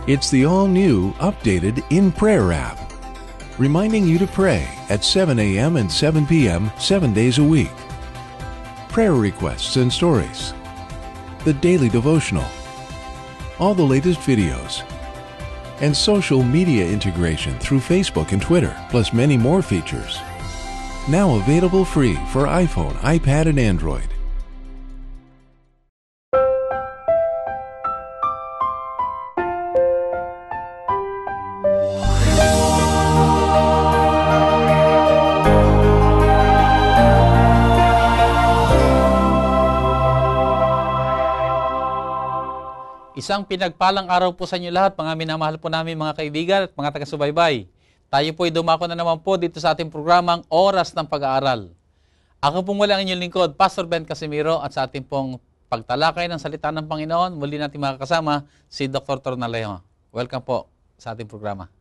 It's the all-new, updated In Prayer app, reminding you to pray at 7 a.m. and 7 p.m. 7 days a week. Prayer requests and stories, the daily devotional, all the latest videos, and social media integration through Facebook and Twitter, plus many more features. Now available free for iPhone, iPad, and Android. Isang pinagpalang araw po sa inyo lahat, mga minamahal po namin mga kaibigan at mga taga-subaybay. Tayo po ay dumako na naman po dito sa ating programang Oras ng Pag-aaral. Ako po muli ang inyong lingkod, Pastor Ben Casimiro, at sa ating pong pagtalakay ng salita ng Panginoon, muli natin makakasama si Dr. Tornalejo. Welcome po sa ating programa.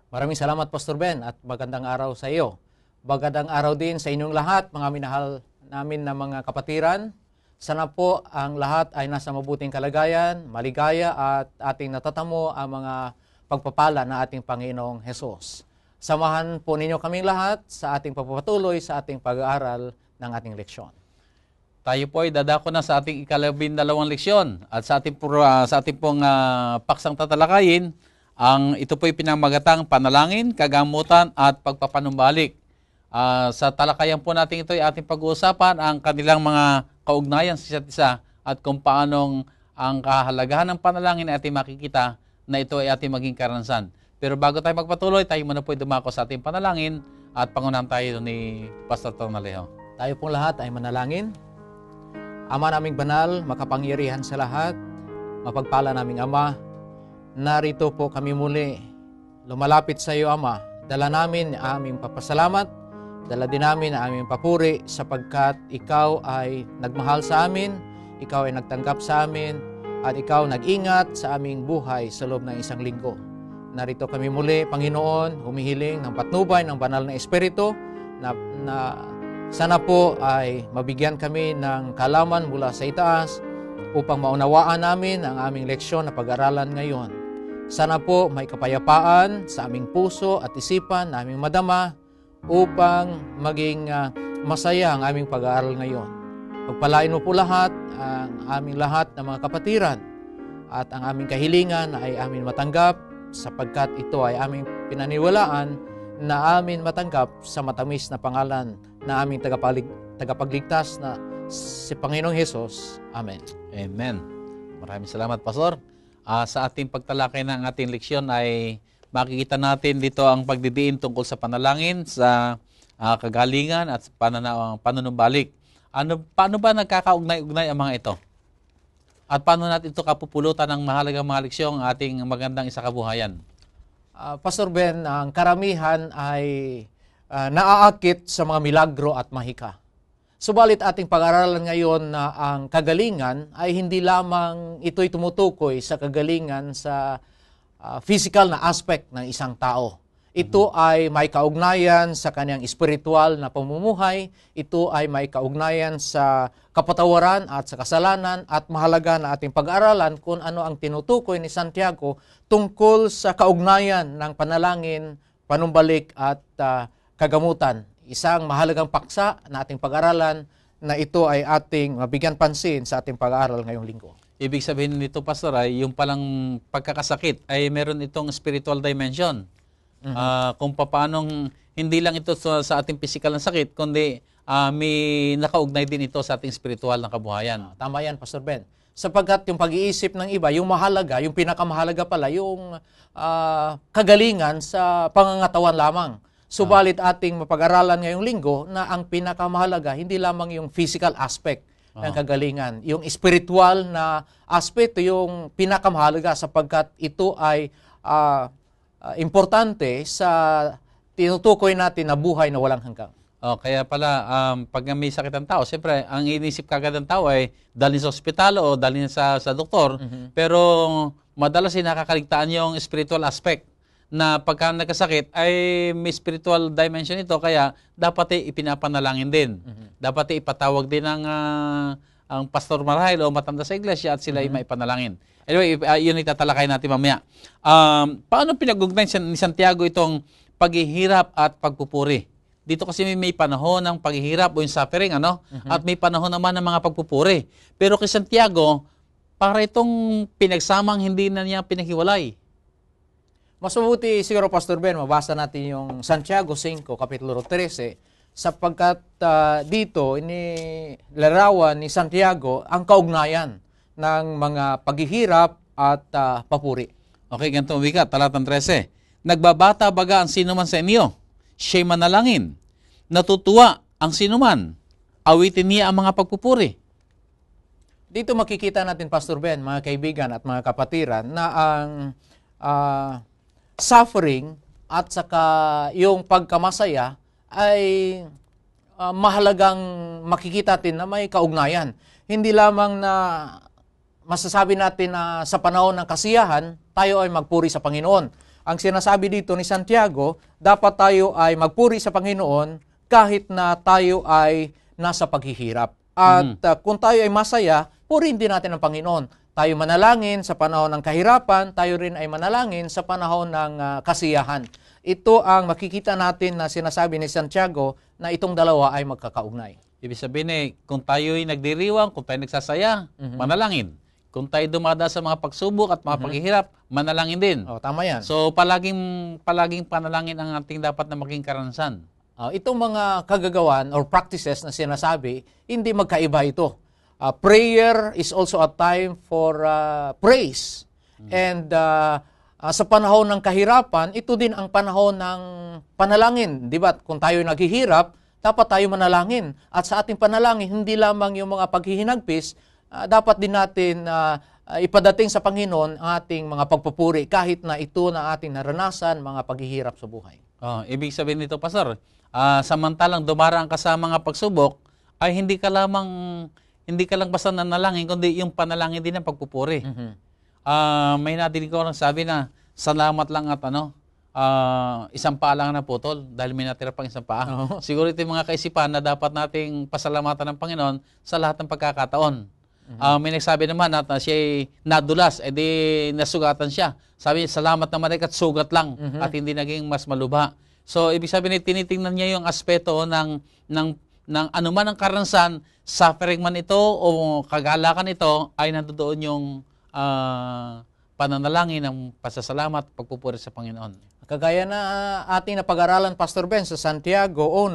Maraming salamat, Pastor Ben, at magandang araw sa iyo. Magandang araw din sa inyong lahat, mga minahal namin na mga kapatiran. Sana po ang lahat ay nasa mabuting kalagayan, maligaya at ating natatamo ang mga pagpapala na ating Panginoong Hesus. Samahan po ninyo kaming lahat sa ating pagpapatuloy sa ating pag-aaral ng ating leksyon. Tayo po ay dadako na sa ating ika-12 leksyon at sa ating pong paksang tatalakayin, ito po ay pinamagatang panalangin, kagamutan at pagpapanumbalik. Sa talakayan po natin ito ay ating pag-uusapan ang kanilang mga kaugnayan sa isa't isa at kung paanong ang kahalagahan ng panalangin ay ating makikita na ito ay ating maging karanasan. Pero bago tayo magpatuloy, tayo muna po dumako sa ating panalangin at pangunahan tayo ni Pastor Tornalejo. Tayo pong lahat ay manalangin. Ama naming banal, makapangyarihan sa lahat, mapagpala naming Ama, narito po kami muli. Lumalapit sa iyo, Ama. Dala namin ang aming papasalamat, dala din namin ang aming papuri sapagkat ikaw ay nagmahal sa amin, ikaw ay nagtanggap sa amin, at ikaw nag-ingat sa aming buhay sa loob ng isang linggo. Narito kami muli, Panginoon, humihiling ng patnubay ng banal na Espiritu na sana po ay mabigyan kami ng kalaman mula sa itaas upang maunawaan namin ang aming leksyon na pag-aralan ngayon. Sana po may kapayapaan sa aming puso at isipan na aming madama upang maging masaya ang aming pag-aaral ngayon. Pagpalain mo po lahat, ang aming lahat ng mga kapatiran at ang aming kahilingan ay amin matanggap sapagkat ito ay aming pinaniwalaan na amin matanggap sa matamis na pangalan na aming tagapagligtas na si Panginoong Hesus. Amen. Amen. Maraming salamat, Pastor. Sa ating pagtalakay ng ating leksyon ay makikita natin dito ang pagdidiin tungkol sa panalangin, sa kagalingan at panunumbalik. Paano ba nagkakaugnay-ugnay ang mga ito? At paano natin ito kapupulutan ng mahalagang mga leksyong ating magandang isakabuhayan? Pastor Ben, ang karamihan ay naaakit sa mga milagro at mahika. Subalit ating pag-aralan ngayon na ang kagalingan ay hindi lamang ito'y tumutukoy sa kagalingan sa physical na aspect ng isang tao. Ito ay may kaugnayan sa kanyang espiritual na pamumuhay, ito ay may kaugnayan sa kapatawaran at sa kasalanan at mahalaga na ating pag-aralan kung ano ang tinutukoy ni Santiago tungkol sa kaugnayan ng panalangin, panumbalik at kagamutan. Isang mahalagang paksa na ating pag-aralan na ito ay ating mabigyan pansin sa ating pag-aaral ngayong linggo. Ibig sabihin nito, Pastor, ay yung palang pagkakasakit ay meron itong spiritual dimension. Kung paanong hindi lang ito sa ating physical na sakit, kundi may nakaugnay din ito sa ating spiritual na kabuhayan. Tama yan, Pastor Ben. Sapagkat yung pag-iisip ng iba, yung mahalaga, yung pinakamahalaga pala, yung kagalingan sa pangangatawan lamang. Subalit ating mapag-aralan ngayong linggo na ang pinakamahalaga, hindi lamang yung physical aspect ng kagalingan. Yung spiritual na aspect, yung pinakamahalaga sapagkat ito ay importante sa tinutukoy natin na buhay na walang hanggang. Kaya pala, pag may sakit ang tao, siyempre, ang inisip kagad ng tao ay dalhin sa ospital o dalhin sa doktor. Pero madalas ay nakakaligtaan yung spiritual aspect na pagka nagkasakit ay may spiritual dimension ito, kaya dapat ipinapanalangin din. Dapat ipatawag din ng ang pastor marahil o matanda sa iglesia at sila ay maipanalangin. Anyway, yun itatalakay natin mamaya. Paano pinag-ugnay ni Santiago itong paghihirap at pagpupuri? Dito kasi may panahon ng paghihirap o yung suffering, ano? At may panahon naman ng mga pagpupuri. Pero kay Santiago, para itong pinagsamang hindi na niya pinaghiwalay. Mas mabuti siguro, Pastor Ben, mabasa natin yung Santiago 5, Kapitulo 13, sapagkat dito, inilarawan ni Santiago ang kaugnayan ng mga paghihirap at papuri. Okay, ganito ang wika, talatang 13. Nagbabata baga ang sinuman sa inyo? Siya'y manalangin. Natutuwa ang sinuman. Awitin niya ang mga pagpupuri. Dito makikita natin, Pastor Ben, mga kaibigan at mga kapatiran, na ang suffering at saka yung pagkamasaya ay mahalagang makikita natin na may kaugnayan. Hindi lamang na masasabi natin na sa panahon ng kasiyahan, tayo ay magpuri sa Panginoon. Ang sinasabi dito ni Santiago, dapat tayo ay magpuri sa Panginoon kahit na tayo ay nasa paghihirap. At kung tayo ay masaya, purihin din natin ang Panginoon. Tayo manalangin sa panahon ng kahirapan, tayo rin ay manalangin sa panahon ng kasiyahan. Ito ang makikita natin na sinasabi ni Santiago na itong dalawa ay magkakaugnay. Ibig sabihin kung tayo ay nagdiriwang, kung tayo nagsasaya, manalangin. Kung tayo dumada sa mga pagsubok at mga paghihirap, manalangin din. Oh, tama yan. So palaging panalangin ang ating dapat na maging karanasan. Itong mga kagagawan or practices na sinasabi, hindi magkaiba ito. Prayer is also a time for praise. And sa panahon ng kahirapan, ito din ang panahon ng panalangin. Di ba? Kung tayo naghihirap, dapat tayo manalangin. At sa ating panalangin, hindi lamang yung mga paghihinagpis, dapat din natin ipadating sa Panginoon ang ating mga pagpupuri kahit na ito na ating naranasan, mga paghihirap sa buhay. Ibig sabihin nito, Pastor, samantalang dumaraan ka sa mga pagsubok, ay hindi ka lang basta nanalangin, kundi yung panalangin din ang pagpupuri. May nadinig ko lang sabi na, salamat lang at isang paa lang na putol dahil may natira pang isang paa. Siguro ito yung mga kaisipan na dapat nating pasalamatan ng Panginoon sa lahat ng pagkakataon. May nagsabi naman na siya nadulas, edi nasugatan siya. Sabi niya, salamat naman at sugat lang at hindi naging mas malubha. So, ibig sabihin, tinitingnan niya yung aspeto ng anuman ang karanasan, suffering man ito o kagalakan ito, ay nandoon yung pananalangin ng pasasalamat, pagpupuri sa Panginoon. Kagaya na ating napag-aralan, Pastor Ben, sa Santiago 1,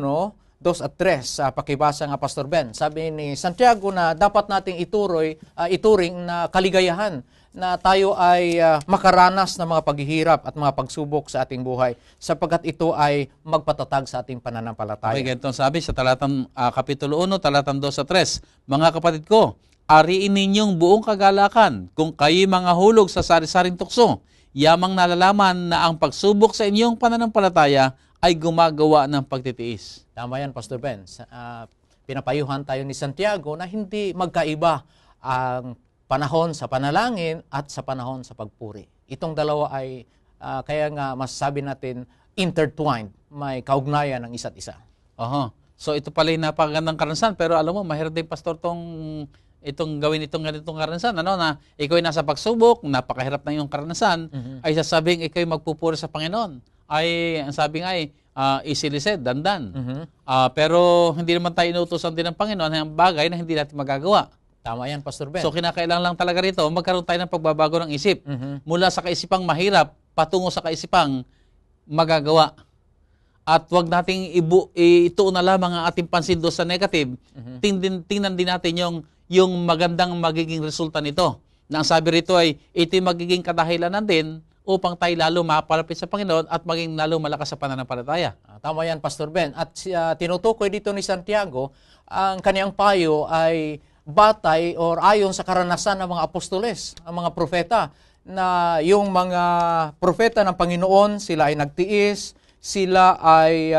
2 at 3, sa pakibasa nga, Pastor Ben. Sabi ni Santiago na dapat nating ituring na kaligayahan na tayo ay makaranas ng mga paghihirap at mga pagsubok sa ating buhay sapagkat ito ay magpatatag sa ating pananampalataya. Okay, ganito sabi sa talatang Kapitulo 1, talatang 2 sa 3. Mga kapatid ko, ariin ninyong buong kagalakan kung kayo'y mga hulog sa sari-saring tukso. Yamang nalalaman na ang pagsubok sa inyong pananampalataya ay gumagawa ng pagtitiis. Tama yan, Pastor Ben. Pinapayuhan tayo ni Santiago na hindi magkaiba ang panahon sa panalangin at sa panahon sa pagpuri. Itong dalawa ay, kaya nga masasabi natin, intertwined. May kaugnayan ng isa't isa. So ito pala yung napakagandang karanasan. Pero alam mo, mahirap din, Pastor, itong gawin itong ganitong karanasan. Na ikaw ay nasa pagsubok, napakahirap na yung karanasan, ay sasabing ikaw ay magpupuri sa Panginoon. Ay, ang sabi nga ay, easily said, dandan. Pero hindi naman tayo inuutosan din ng Panginoon ang bagay na hindi natin magagawa. Tama yan, Pastor Ben. So kinakailangan lang talaga rito, magkaroon tayo ng pagbabago ng isip. Mula sa kaisipang mahirap, patungo sa kaisipang magagawa. At wag nating ituon na lamang ang ating pansin doon sa negative. Tingnan din natin yung magandang magiging resulta nito. Na ang sabi rito ay, ito yung magiging kadahilanan din upang tayo lalo mapalapit sa Panginoon at maging lalo malakas sa pananampalataya. Tama yan, Pastor Ben. At tinutukoy dito ni Santiago, ang kaniyang payo ay batay or ayon sa karanasan ng mga apostoles, ang mga propeta, na yung mga propeta ng Panginoon, sila ay nagtiis, sila ay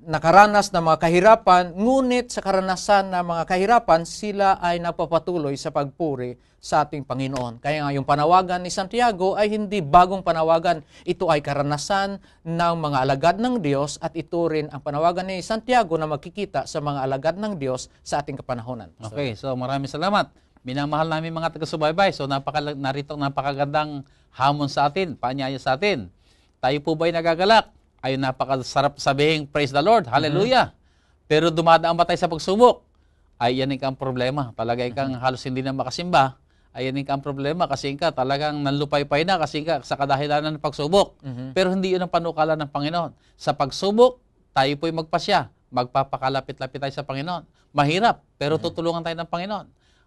nakaranas ng mga kahirapan, ngunit sa karanasan ng mga kahirapan, sila ay napapatuloy sa pagpuri sa ating Panginoon. Kaya nga yung panawagan ni Santiago ay hindi bagong panawagan. Ito ay karanasan ng mga alagad ng Diyos at ito rin ang panawagan ni Santiago na magkikita sa mga alagad ng Diyos sa ating kapanahonan. Okay, so maraming salamat. Minamahal namin mga taga-subaybay. So narito ang napakagandang hamon sa atin, paanyaya sa atin. Tayo po ba'y nagagalak? Ay napakasarap sabihin, praise the Lord, hallelujah. Pero dumadaan ba tayo sa pagsubok? Ay yan ang problema. Talaga kang halos hindi na makasimba. Ay yan ang problema kasi ka talagang nanlupay-pay na kasi ka sa kadahilanan ng pagsubok. Pero hindi yun ang panukala ng Panginoon. Sa pagsubok, tayo po'y magpasya. Magpapakalapit-lapit tayo sa Panginoon. Mahirap, pero tutulungan tayo ng Panginoon.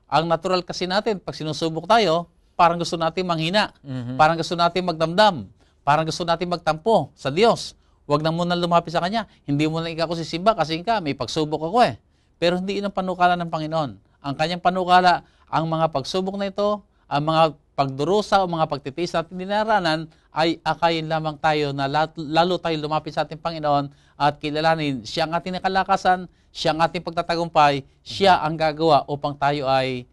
Ang natural kasi natin, pag sinusubok tayo, parang gusto natin manghina. Parang gusto natin magdamdam. Parang gusto natin magtampo sa Diyos. Huwag na muna lumapit sa Kanya. Hindi mo na ikaw sisimba kasi may pagsubok ako eh. Pero hindi yun ang panukala ng Panginoon. Ang Kanyang panukala, ang mga pagsubok na ito, ang mga pagdurusa o mga pagtitiis natin dinaranan, ay akayin lamang tayo na lalo tayo lumapit sa ating Panginoon at kilalanin siya ang ating nakalakasan, siya ang ating pagtatagumpay, siya ang gagawa upang tayo ay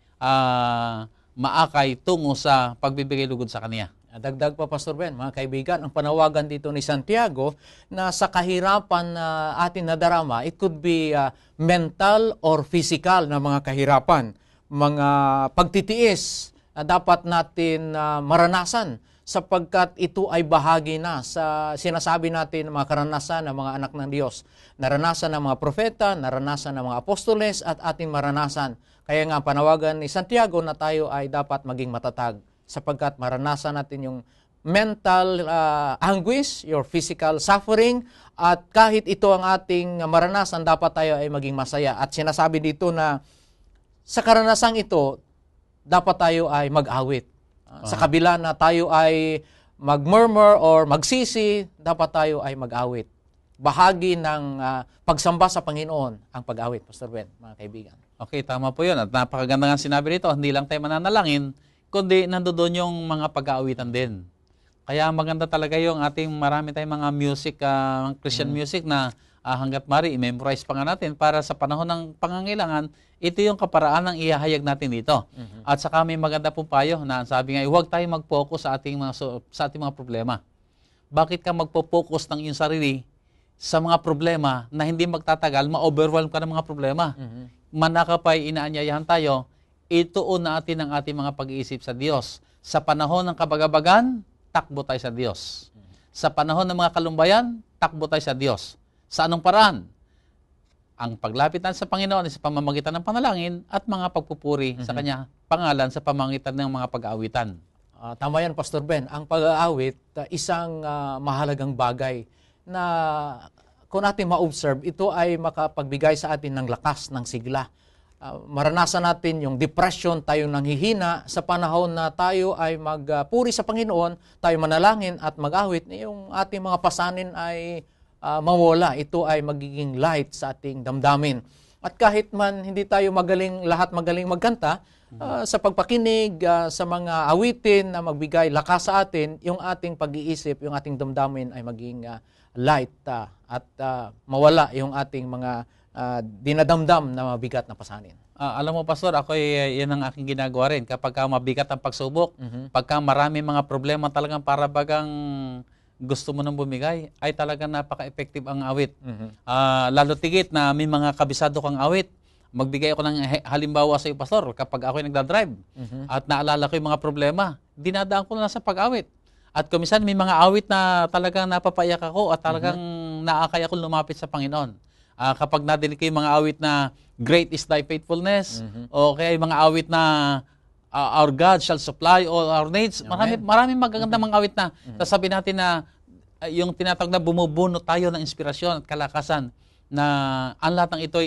maakay tungo sa pagbibigay lugod sa Kanya. Dagdag pa, Pastor Ben, mga kaibigan, ang panawagan dito ni Santiago na sa kahirapan na atin nadarama, it could be mental or physical na mga kahirapan, mga pagtitiis na dapat natin maranasan sapagkat ito ay bahagi na sa sinasabi natin ng mga karanasan ng mga anak ng Diyos. Naranasan ng mga propeta, naranasan ng mga apostoles at ating maranasan. Kaya nga panawagan ni Santiago na tayo ay dapat maging matatag sapagkat maranasan natin yung mental anguish, your physical suffering, at kahit ito ang ating maranasan, dapat tayo ay maging masaya. At sinasabi dito na sa karanasang ito, dapat tayo ay mag-awit. Sa kabila na tayo ay mag-murmur or magsisi, dapat tayo ay mag-awit. Bahagi ng pagsamba sa Panginoon ang pag-awit, Pastor Ben, mga kaibigan. Okay, tama po yun. At napakaganda nga sinabi rito, hindi lang tayo mananalangin, kundi nandoon yung mga pag-aawitan din. Kaya maganda talaga yung ating marami tayong mga music, Christian music na hanggat mari, i-memorize pa nga natin para sa panahon ng pangangailangan, ito yung kaparaan ng ihahayag natin dito. At saka may maganda pong payo na sabi nga, huwag tayong mag-focus sa ating mga problema. Bakit ka magpo-focus ng iyong sarili sa mga problema na hindi magtatagal, ma-overwhelm ka ng mga problema? Manakapay, inaanyayahan tayo, ituon natin ang ating mga pag-iisip sa Diyos. Sa panahon ng kabagabagan, takbo tayo sa Diyos. Sa panahon ng mga kalumbayan, takbo tayo sa Diyos. Sa anong paraan? Ang paglapit natin sa Panginoon ay sa pamamagitan ng panalangin at mga pagpupuri sa Kanya pangalan sa pamamagitan ng mga pag-aawitan. Tama yan, Pastor Ben. Ang pag-aawit, isang mahalagang bagay na kung natin ma-observe, ito ay makapagbigay sa atin ng lakas, ng sigla. Maranasan natin yung depression, tayo nanghihina sa panahon na tayo ay magpuri sa Panginoon, tayo manalangin at mag-awit, yung ating mga pasanin ay mawala. Ito ay magiging light sa ating damdamin. At kahit man hindi tayo lahat magaling magkanta, sa pagpakinig, sa mga awitin na magbigay lakas sa atin, yung ating pag-iisip, yung ating damdamin ay maging light at mawala yung ating mga dinadamdam na mabigat na pasanin. Alam mo, Pastor, ako yan ang aking ginagawa rin. Kapag mabigat ang pagsubok, pagka marami mga problema talagang para bagang gusto mo nang bumigay, ay talagang napaka-effective ang awit. Lalo tigit na may mga kabisado kang awit. Magbigay ako ng halimbawa sa iyo, Pastor, kapag ako'y nagdadrive at naalala ko yung mga problema, dinadaan ko na sa pag-awit. At kumisan may mga awit na talagang napapayak ako at talagang naakay ako lumapit sa Panginoon. Kapag nadinig ko yung mga awit na great is thy faithfulness, o kaya yung mga awit na our God shall supply all our needs, maraming magagandang mga awit na sasabi natin na yung tinatawag na bumubuno tayo ng inspirasyon at kalakasan na ang lahat ng ito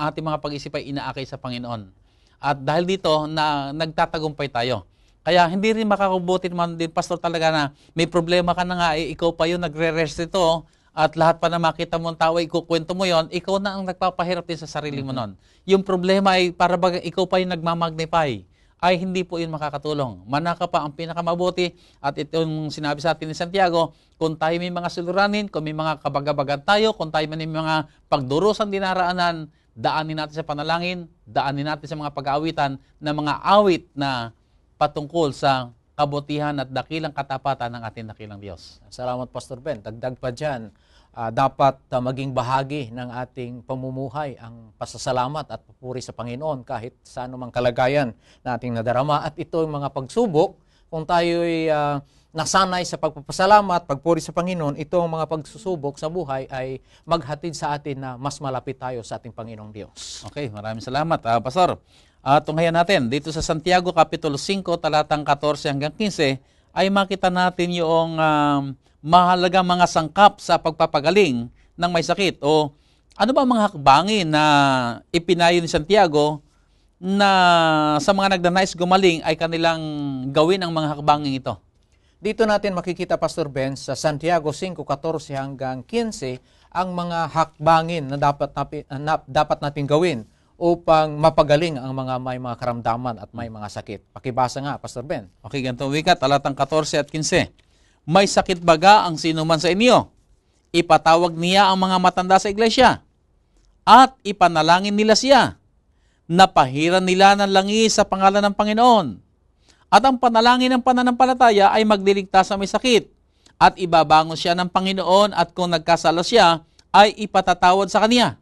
ating mga pag-isip ay inaakay sa Panginoon. At dahil dito, nagtatagumpay tayo. Kaya hindi rin makakabuti naman din, Pastor, talaga na may problema ka na nga, ikaw pa yung nagre-rest ito, at lahat pa na makita mong tao, ikukwento mo yon, ikaw na ang nagpapahirap din sa sarili mo nun. Yung problema ay para baga ikaw pa yung nagmamagnify. ay hindi po yun makakatulong. Manaka pa ang pinakamabuti at itong sinabi sa atin ni Santiago, kung tayo may mga suliranin, kung may mga kabagabagan tayo, kung tayo may mga pagdurusan dinaraanan, daanin natin sa panalangin, daanin natin sa mga pag-aawitan na mga awit na patungkol sa kabutihan at dakilang katapatan ng ating dakilang Diyos. Salamat, Pastor Ben. Dagdag pa dyan, dapat maging bahagi ng ating pamumuhay ang pasasalamat at papuri sa Panginoon kahit sa anumang kalagayan na ating nadarama. At ito yung mga pagsubok, kung tayo'y nasanay sa pagpapasalamat, pagpuri sa Panginoon, itong mga pagsusubok sa buhay ay maghatid sa atin na mas malapit tayo sa ating Panginoong Diyos. Okay, maraming salamat, Pastor. Tunghayan natin, dito sa Santiago, Kapitulo 5, talatang 14 hanggang 15, ay makita natin yung mahalagang mga sangkap sa pagpapagaling ng may sakit. O ano ba mga hakbangin na ipinayo ni Santiago na sa mga nagdanais gumaling ay kanilang gawin ang mga hakbangin ito? Dito natin makikita, Pastor Ben, sa Santiago 5:14 hanggang 15, ang mga hakbangin na dapat natin gawin upang mapagaling ang may mga karamdaman at may mga sakit. Pakibasa nga, Pastor Ben. Okay, ganito wika, talatang 14 at 15. May sakit baga ang sinuman sa inyo? Ipatawag niya ang mga matanda sa iglesia at ipanalangin nila siya. Napahiran nila ng langis sa pangalan ng Panginoon. At ang panalangin ng pananampalataya ay magliligtas sa may sakit. At ibabangon siya ng Panginoon at kung nagkasala siya, ay ipatatawad sa kanya.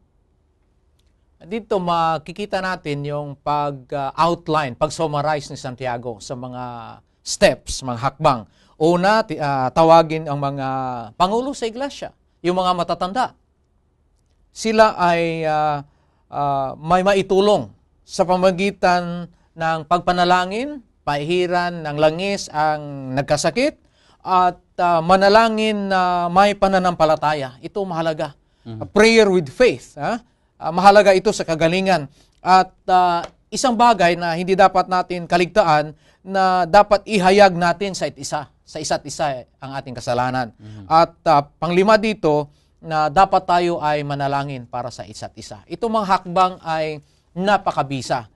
Dito makikita natin yung pag-outline, pag-summarize ni Santiago sa mga steps, mga hakbang. Una, tawagin ang mga pangulo sa iglesia, yung mga matatanda. Sila ay may maitulong sa pamagitan ng pagpanalangin, pahiran ng langis ang nagkasakit, at manalangin na may pananampalataya. Ito mahalaga. Prayer with faith. Mahalaga ito sa kagalingan. At isang bagay na hindi dapat natin kaligtaan na dapat ihayag natin sa isa't isa ang ating kasalanan. At panglima dito, na dapat tayo ay manalangin para sa isa't isa. Ito mga hakbang ay napakabisa.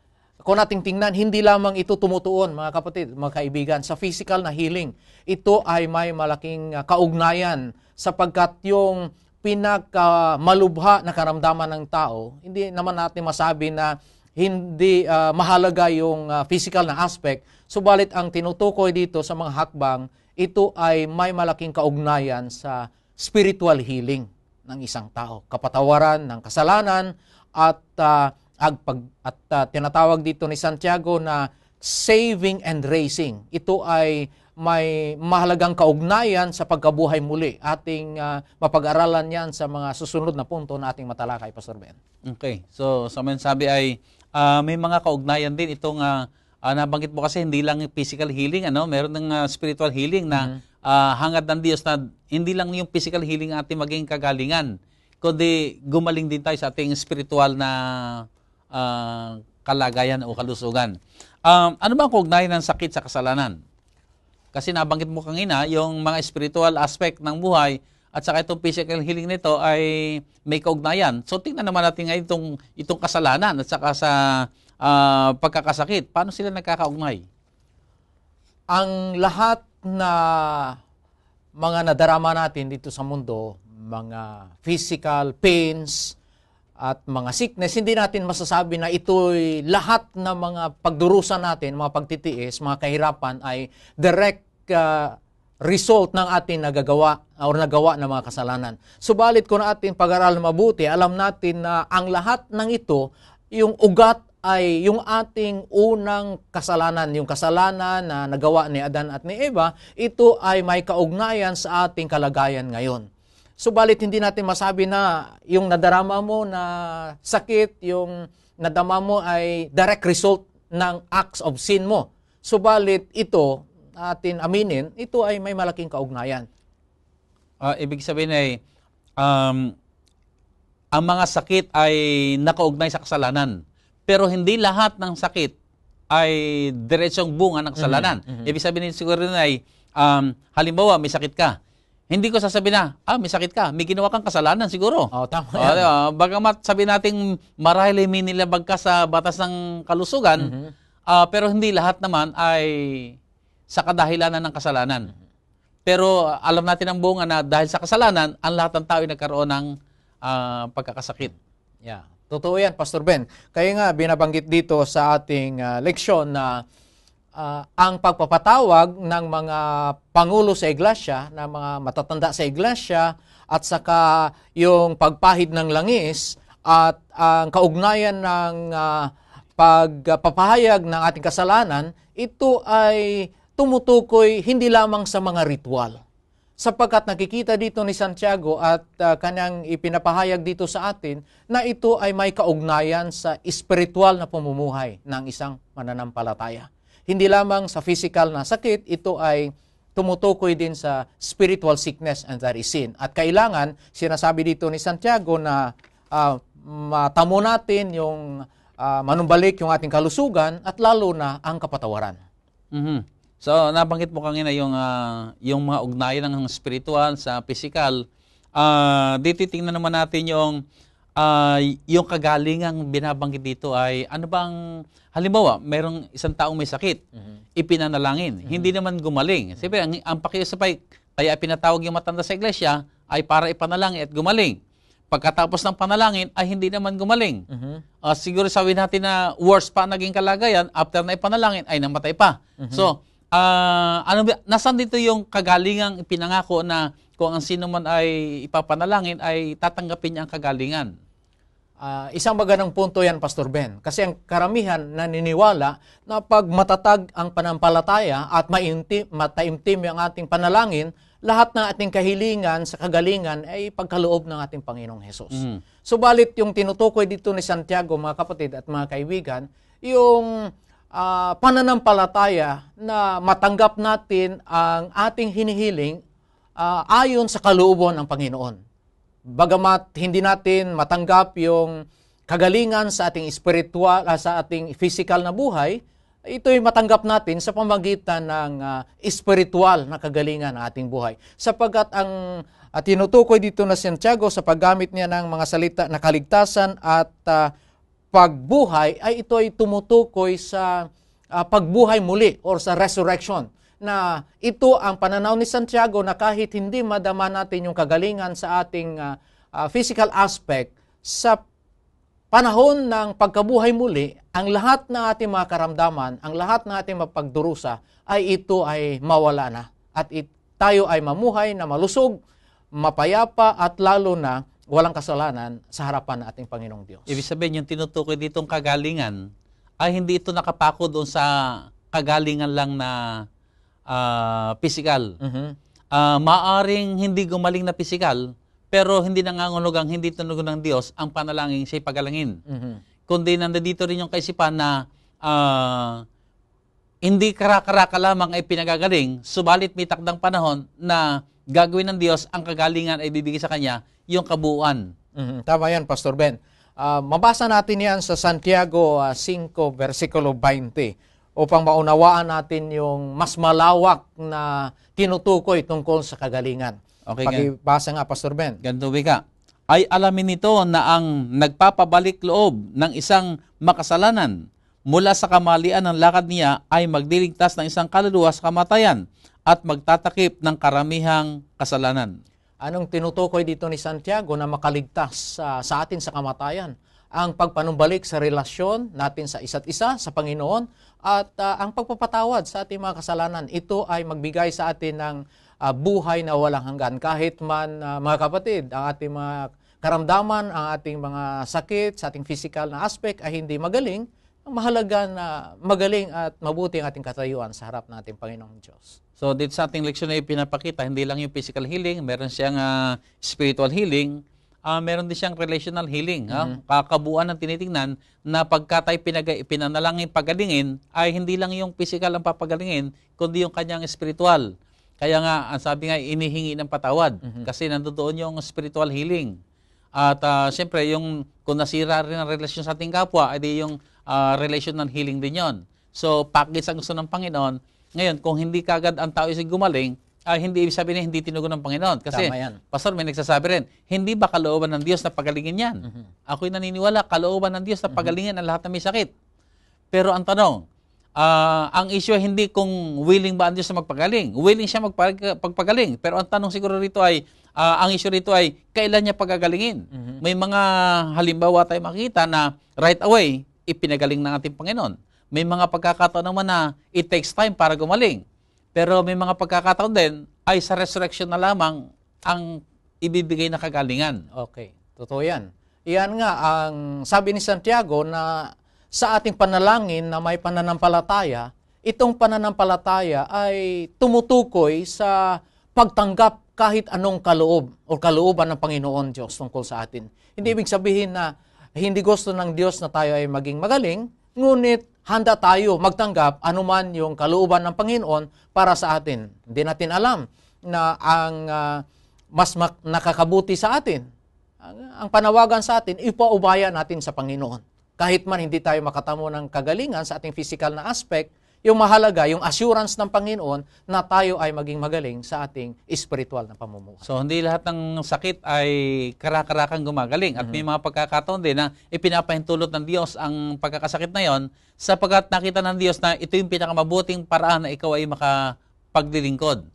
Kung nating tingnan, hindi lamang ito tumutuon, mga kapatid, mga kaibigan, sa physical na healing. Ito ay may malaking kaugnayan sapagkat yung pinakamalubha na karamdaman ng tao, hindi naman natin masabi na hindi mahalaga yung physical na aspect, subalit ang tinutukoy dito sa mga hakbang, ito ay may malaking kaugnayan sa spiritual healing ng isang tao. Kapatawaran ng kasalanan at tinatawag dito ni Santiago na saving and raising. Ito ay may mahalagang kaugnayan sa pagkabuhay muli. Ating mapag-aralan yan sa mga susunod na punto na ating matalakay, Pastor Ben. Okay. So, sa mensabi ay may mga kaugnayan din itong nabanggit mo kasi hindi lang physical healing, meron ng spiritual healing na hangad ng Diyos na hindi lang yung physical healing ating maging kagalingan, kundi gumaling din tayo sa ating spiritual na kalagayan o kalusugan. Ano ba ang kaugnayan ng sakit sa kasalanan? Kasi nabanggit mo kanina, yung mga spiritual aspect ng buhay at saka itong physical healing nito ay may kaugnayan. So tingnan naman natin ngayon itong kasalanan at saka sa pagkakasakit. Paano sila nagkakaugnay? Ang lahat na mga nadarama natin dito sa mundo, mga physical pains at mga sickness, hindi natin masasabi na ito'y lahat na mga pagdurusan natin, mga pagtitiis, mga kahirapan ay direct result ng ating nagawa ng mga kasalanan. Subalit kung ating pag-aral mabuti, alam natin na ang lahat ng ito, yung ugat ay yung ating unang kasalanan, yung kasalanan na nagawa ni Adan at ni Eva, ito ay may kaugnayan sa ating kalagayan ngayon. Subalit hindi natin masabi na yung nadarama mo na sakit, yung nadama mo ay direct result ng acts of sin mo. Subalit ito, atin aminin, ito ay may malaking kaugnayan. Ibig sabihin ay ang mga sakit ay nakaugnay sa kasalanan. Pero hindi lahat ng sakit ay diretsong bunga ng kasalanan. Ibig sabihin siguro na ay halimbawa may sakit ka. Hindi ko sasabihin na, may sakit ka, may ginawa kang kasalanan siguro. Tama yan. Bagamat sabi natin marahil may nilabag ka sa batas ng kalusugan, Pero hindi lahat naman ay sa kadahilanan ng kasalanan. Pero alam natin ang bunga na dahil sa kasalanan, ang lahat ng tao ay nagkaroon ng pagkakasakit. Yeah. Totoo yan, Pastor Ben. Kaya nga, binabanggit dito sa ating leksyon na ang pagpapatawag ng mga pangulo sa iglesia, ng mga matatanda sa iglesia, at saka yung pagpahid ng langis, at ang kaugnayan ng pagpapahayag ng ating kasalanan, ito ay tumutukoy hindi lamang sa mga ritual. Sapagkat nakikita dito ni Santiago at kanyang ipinapahayag dito sa atin na ito ay may kaugnayan sa espiritual na pamumuhay ng isang mananampalataya. Hindi lamang sa physical na sakit, ito ay tumutukoy din sa spiritual sickness and that is sin. At kailangan, sinasabi dito ni Santiago na matamo natin yung manumbalik yung ating kalusugan at lalo na ang kapatawaran. Mhm. So, nabanggit mo kanina yung mga ugnayan ng spiritual sa physical. Dito tingnan naman natin yung kagalingang binabanggit dito ay ano bang, halimbawa, mayroong isang taong may sakit, ipinanalangin, hindi naman gumaling. Siyempre, ang pakiusapay, kaya pinatawag yung matanda sa iglesia ay para ipanalangin at gumaling. Pagkatapos ng panalangin ay hindi naman gumaling. Siguro sabihin natin na worse pa naging kalagayan, after na ipanalangin ay namatay pa. So, nasaan dito yung kagalingang pinangako na kung ang sino man ay ipapanalangin ay tatanggapin niya ang kagalingan? Isang magandang punto yan, Pastor Ben. Kasi ang karamihan naniniwala na pag matatag ang panampalataya at mataimtim yung ating panalangin, lahat ng ating kahilingan sa kagalingan ay pagkaloob ng ating Panginoong Hesus. Subalit yung tinutukoy dito ni Santiago, mga kapatid at mga kaibigan, yung pananampalataya na matanggap natin ang ating hinihiling ayon sa kalooban ng Panginoon. Bagamat hindi natin matanggap yung kagalingan sa ating spiritual, sa ating physical na buhay, ito'y matanggap natin sa pamagitan ng spiritual na kagalingan ng ating buhay. Sapagkat ang tinutukoy dito na Santiago sa paggamit niya ng mga salita na kaligtasan at pagbuhay ay ito ay tumutukoy sa pagbuhay muli or sa resurrection. Na ito ang pananaw ni Santiago na kahit hindi madama natin yung kagalingan sa ating physical aspect, sa panahon ng pagkabuhay muli, ang lahat ng ating mga karamdaman, ang lahat ng ating mapagdurusa ay ito ay mawala na. At tayo ay mamuhay na malusog, mapayapa at lalo na walang kasalanan sa harapan ng ating Panginoong Diyos. Ibig sabihin, yung tinutukoy ditong kagalingan ay hindi ito nakapako doon sa kagalingan lang na physical. Maaring hindi gumaling na physical, pero hindi nangangulugang, hindi tunugon ng Diyos ang panalangin siya'y pagalangin. Kundi nandito rin yung kaisipan na hindi karaka-raka lamang ay pinagagaling, subalit may takdang panahon na gagawin ng Diyos ang kagalingan ay bibigay sa Kanya yung kabuuan. Tama yan, Pastor Ben. Mabasa natin yan sa Santiago 5, versikulo 20 upang maunawaan natin yung mas malawak na tinutukoy tungkol sa kagalingan. Okay, Pakibasa nga, Pastor Ben. Ganito wika. Ay alamin nito na ang nagpapabalik loob ng isang makasalanan mula sa kamalian ng lakad niya ay magdiligtas ng isang kaluluwa sa kamatayan at magtatakip ng karamihang kasalanan. Anong tinutukoy dito ni Santiago na makaligtas sa atin sa kamatayan? Ang pagpanumbalik sa relasyon natin sa isa't isa, sa Panginoon, at ang pagpapatawad sa ating mga kasalanan. Ito ay magbigay sa atin ng buhay na walang hanggan. Kahit man, mga kapatid, ang ating mga karamdaman, ang ating mga sakit, sa ating physical na aspect ay hindi magaling, ang mahalaga na magaling at mabuti ang ating katayuan sa harap ng ating Panginoong Diyos. So dito sa ating leksyon ay pinapakita, hindi lang yung physical healing, meron siyang spiritual healing, meron din siyang relational healing. Kakabuuan ng tinitingnan na pagka tayo pinanalangin pagalingin, ay hindi lang yung physical ang papagalingin, kundi yung kanyang spiritual. Kaya nga, ang sabi nga, inihingi ng patawad. Kasi nandoon yung spiritual healing. At siyempre, kung nasira rin ang relasyon sa ating kapwa, ay yung relational healing din yon. So, package ang gusto ng Panginoon. Ngayon, kung hindi kagad ang tao isang gumaling, hindi ibig sabihin na hindi tinugon ng Panginoon. Kasi, Pastor, may nagsasabi rin, hindi ba kalooban ng Diyos na pagalingin yan? Ako'y naniniwala, kalooban ng Diyos na pagalingin ang lahat ng may sakit. Pero ang tanong, Ang issue ay hindi kung willing ba ang Diyos na magpagaling. Willing siya magpagaling. Pero ang tanong siguro rito ay, ang issue rito ay, kailan niya pagagalingin? May mga halimbawa tayo makita na right away, ipinagaling ng ating Panginoon. May mga pagkakataon naman na it takes time para gumaling. Pero may mga pagkakataon din ay sa resurrection na lamang ang ibibigay na kagalingan. Okay, totoo yan. Iyan nga ang sabi ni Santiago na sa ating panalangin na may pananampalataya, itong pananampalataya ay tumutukoy sa pagtanggap kahit anong kaloob o kalooban ng Panginoon Diyos tungkol sa atin. Hindi ibig sabihin na hindi gusto ng Diyos na tayo ay maging magaling, ngunit handa tayo magtanggap anuman yung kalooban ng Panginoon para sa atin. Hindi natin alam na ang mas nakakabuti sa atin, ang panawagan sa atin, ipaubaya natin sa Panginoon. Kahit man hindi tayo makatamo ng kagalingan sa ating physical na aspect, yung mahalaga, yung assurance ng Panginoon na tayo ay maging magaling sa ating spiritual na pamumuhay. So, hindi lahat ng sakit ay karakarakang gumagaling. At may mga pagkakataon din na ipinapahintulot ng Diyos ang pagkakasakit na yon sapagkat nakita ng Diyos na ito yung pinakamabuting paraan na ikaw ay makapaglilingkod.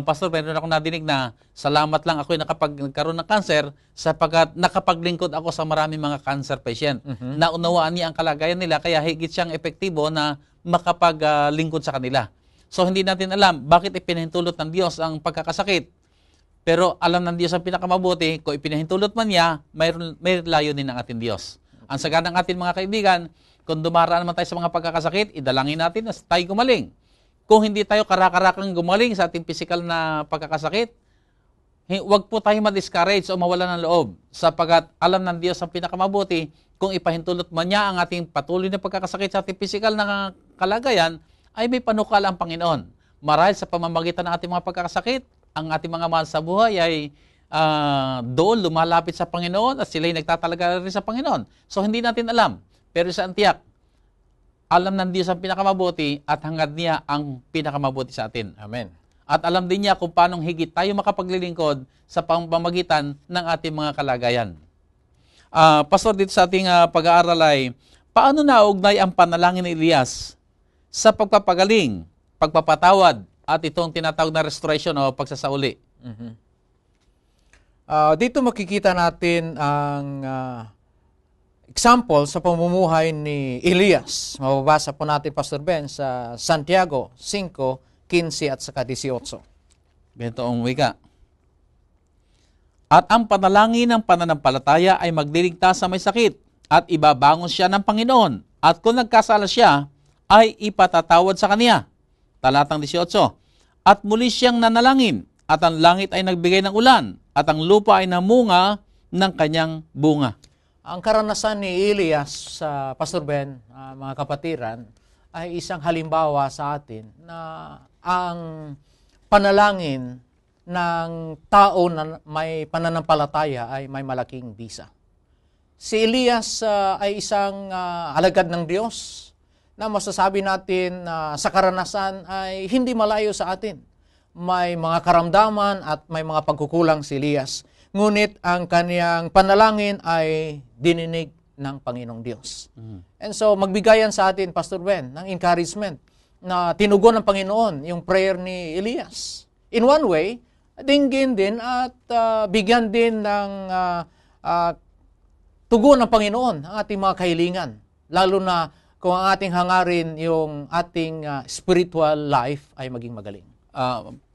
Pastor, meron akong nadinig na salamat lang ako ay nagkaroon ng cancer sapagkat nakapaglingkod ako sa maraming mga cancer patient. Naunawaan niya ang kalagayan nila kaya higit siyang epektibo na makapaglingkod sa kanila. So hindi natin alam bakit ipinahintulot ng Diyos ang pagkakasakit. Pero alam ng Diyos ang pinakamabuti, kung ipinahintulot man niya, may layunin ng ating Diyos. Ang sagana ng ating mga kaibigan, kung dumaraan naman tayo sa mga pagkakasakit, idalangin natin na tayo gumaling. Kung hindi tayo karakarakang gumaling sa ating physical na pagkakasakit, huwag po tayo ma-discourage o mawala ng loob sapagkat alam ng Diyos ang pinakamabuti kung ipahintulot man niya ang ating patuloy na pagkakasakit sa ating physical na kalagayan, ay may panukala ang Panginoon. Marahil sa pamamagitan ng ating mga pagkakasakit, ang ating mga mahal sa buhay ay doon lumalapit sa Panginoon at sila'y nagtatalaga rin sa Panginoon. So hindi natin alam. Pero sa antiyak, alam ng Diyos ang pinakamabuti at hangad niya ang pinakamabuti sa atin. Amen. At alam din niya kung paanong higit tayo makapaglilingkod sa pamamagitan ng ating mga kalagayan. Pastor, dito sa ating pag-aaral ay, paano naugnay ang panalangin ni Elias sa pagpapagaling, pagpapatawad, at itong tinatawag na restoration o pagsasauli? Dito makikita natin ang example sa pamumuhay ni Elias. Mababasa po natin, Pastor Ben, sa Santiago 5:15 at saka 18. Ganito ang wika. At ang panalangin ng pananampalataya ay magliligtas sa may sakit at ibabangon siya ng Panginoon. At kung nagkasala siya, ay ipatatawad sa kaniya. Talatang 18. At muli siyang nanalangin at ang langit ay nagbigay ng ulan at ang lupa ay namunga ng kanyang bunga. Ang karanasan ni Elias sa Pastor Ben, mga kapatiran, ay isang halimbawa sa atin na ang panalangin ng tao na may pananampalataya ay may malaking bisa. Si Elias ay isang alagad ng Diyos na masasabi natin na sa karanasan ay hindi malayo sa atin. May mga karamdaman at may mga pagkukulang si Elias. Ngunit ang kaniyang panalangin ay dininig ng Panginoong Diyos. And so magbigayan sa atin, Pastor Ben, ng encouragement na tinugon ng Panginoon yung prayer ni Elias. In one way, dinggin din at bigyan din ng tugon ng Panginoon ang ating mga kahilingan. Lalo na kung ang ating hangarin yung ating spiritual life ay maging magaling.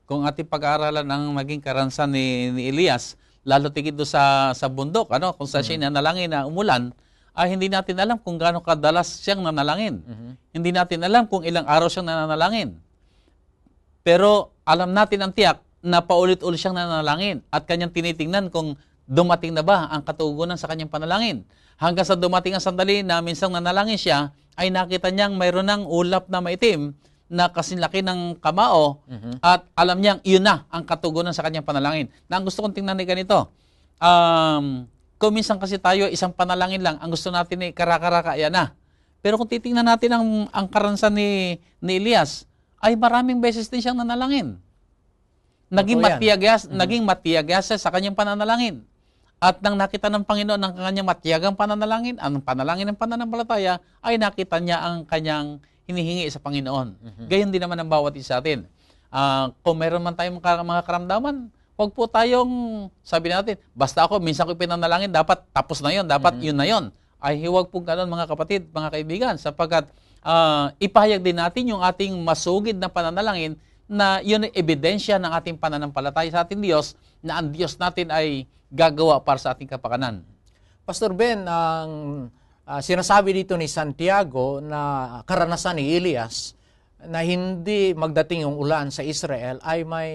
Kung ating pag-aaralan ang maging karansan ni Elias, lalo tigid do sa bundok, kung sa siya nanalangin na umulan, hindi natin alam kung gaano kadalas siyang nanalangin. Hindi natin alam kung ilang araw siyang nanalangin. Pero alam natin ang tiyak na paulit-ulit siyang nanalangin at kanyang tinitingnan kung dumating na ba ang katugunan sa kanyang panalangin. Hanggang sa dumating ang sandali na minsang nanalangin siya, ay nakita niyang mayroon ng ulap na maitim na kasinlaki ng kamao at alam niyang iyon na ang katugunan sa kanyang panalangin. Na ang gusto kong tingnan ni ganito, kung minsan kasi tayo isang panalangin lang, ang gusto natin ay karakaraka, yan na. Pero kung titingnan natin ang karansan ni Elias, ay maraming beses din siyang nanalangin. Naging matiyagas sa kanyang pananalangin. At nang nakita ng Panginoon ang kanyang matiyagang pananalangin, ang panalangin ng pananampalataya, ay nakita niya ang kanyang hinihingi sa Panginoon. Gayon din naman ang bawat isa sa atin. Kung meron man tayong mga karamdaman, huwag po tayong, sabi natin, basta ako, minsan ko pinanalangin, dapat tapos na yon, dapat yun na yon. Ay huwag po ganoon mga kapatid, mga kaibigan, sapagkat ipahayag din natin yung ating masugid na pananalangin na yun ay ebidensya ng ating pananampalataya sa ating Diyos, na ang Diyos natin ay gagawa para sa ating kapakanan. Pastor Ben, ang sinasabi dito ni Santiago na karanasan ni Elias na hindi magdating yung ulan sa Israel ay may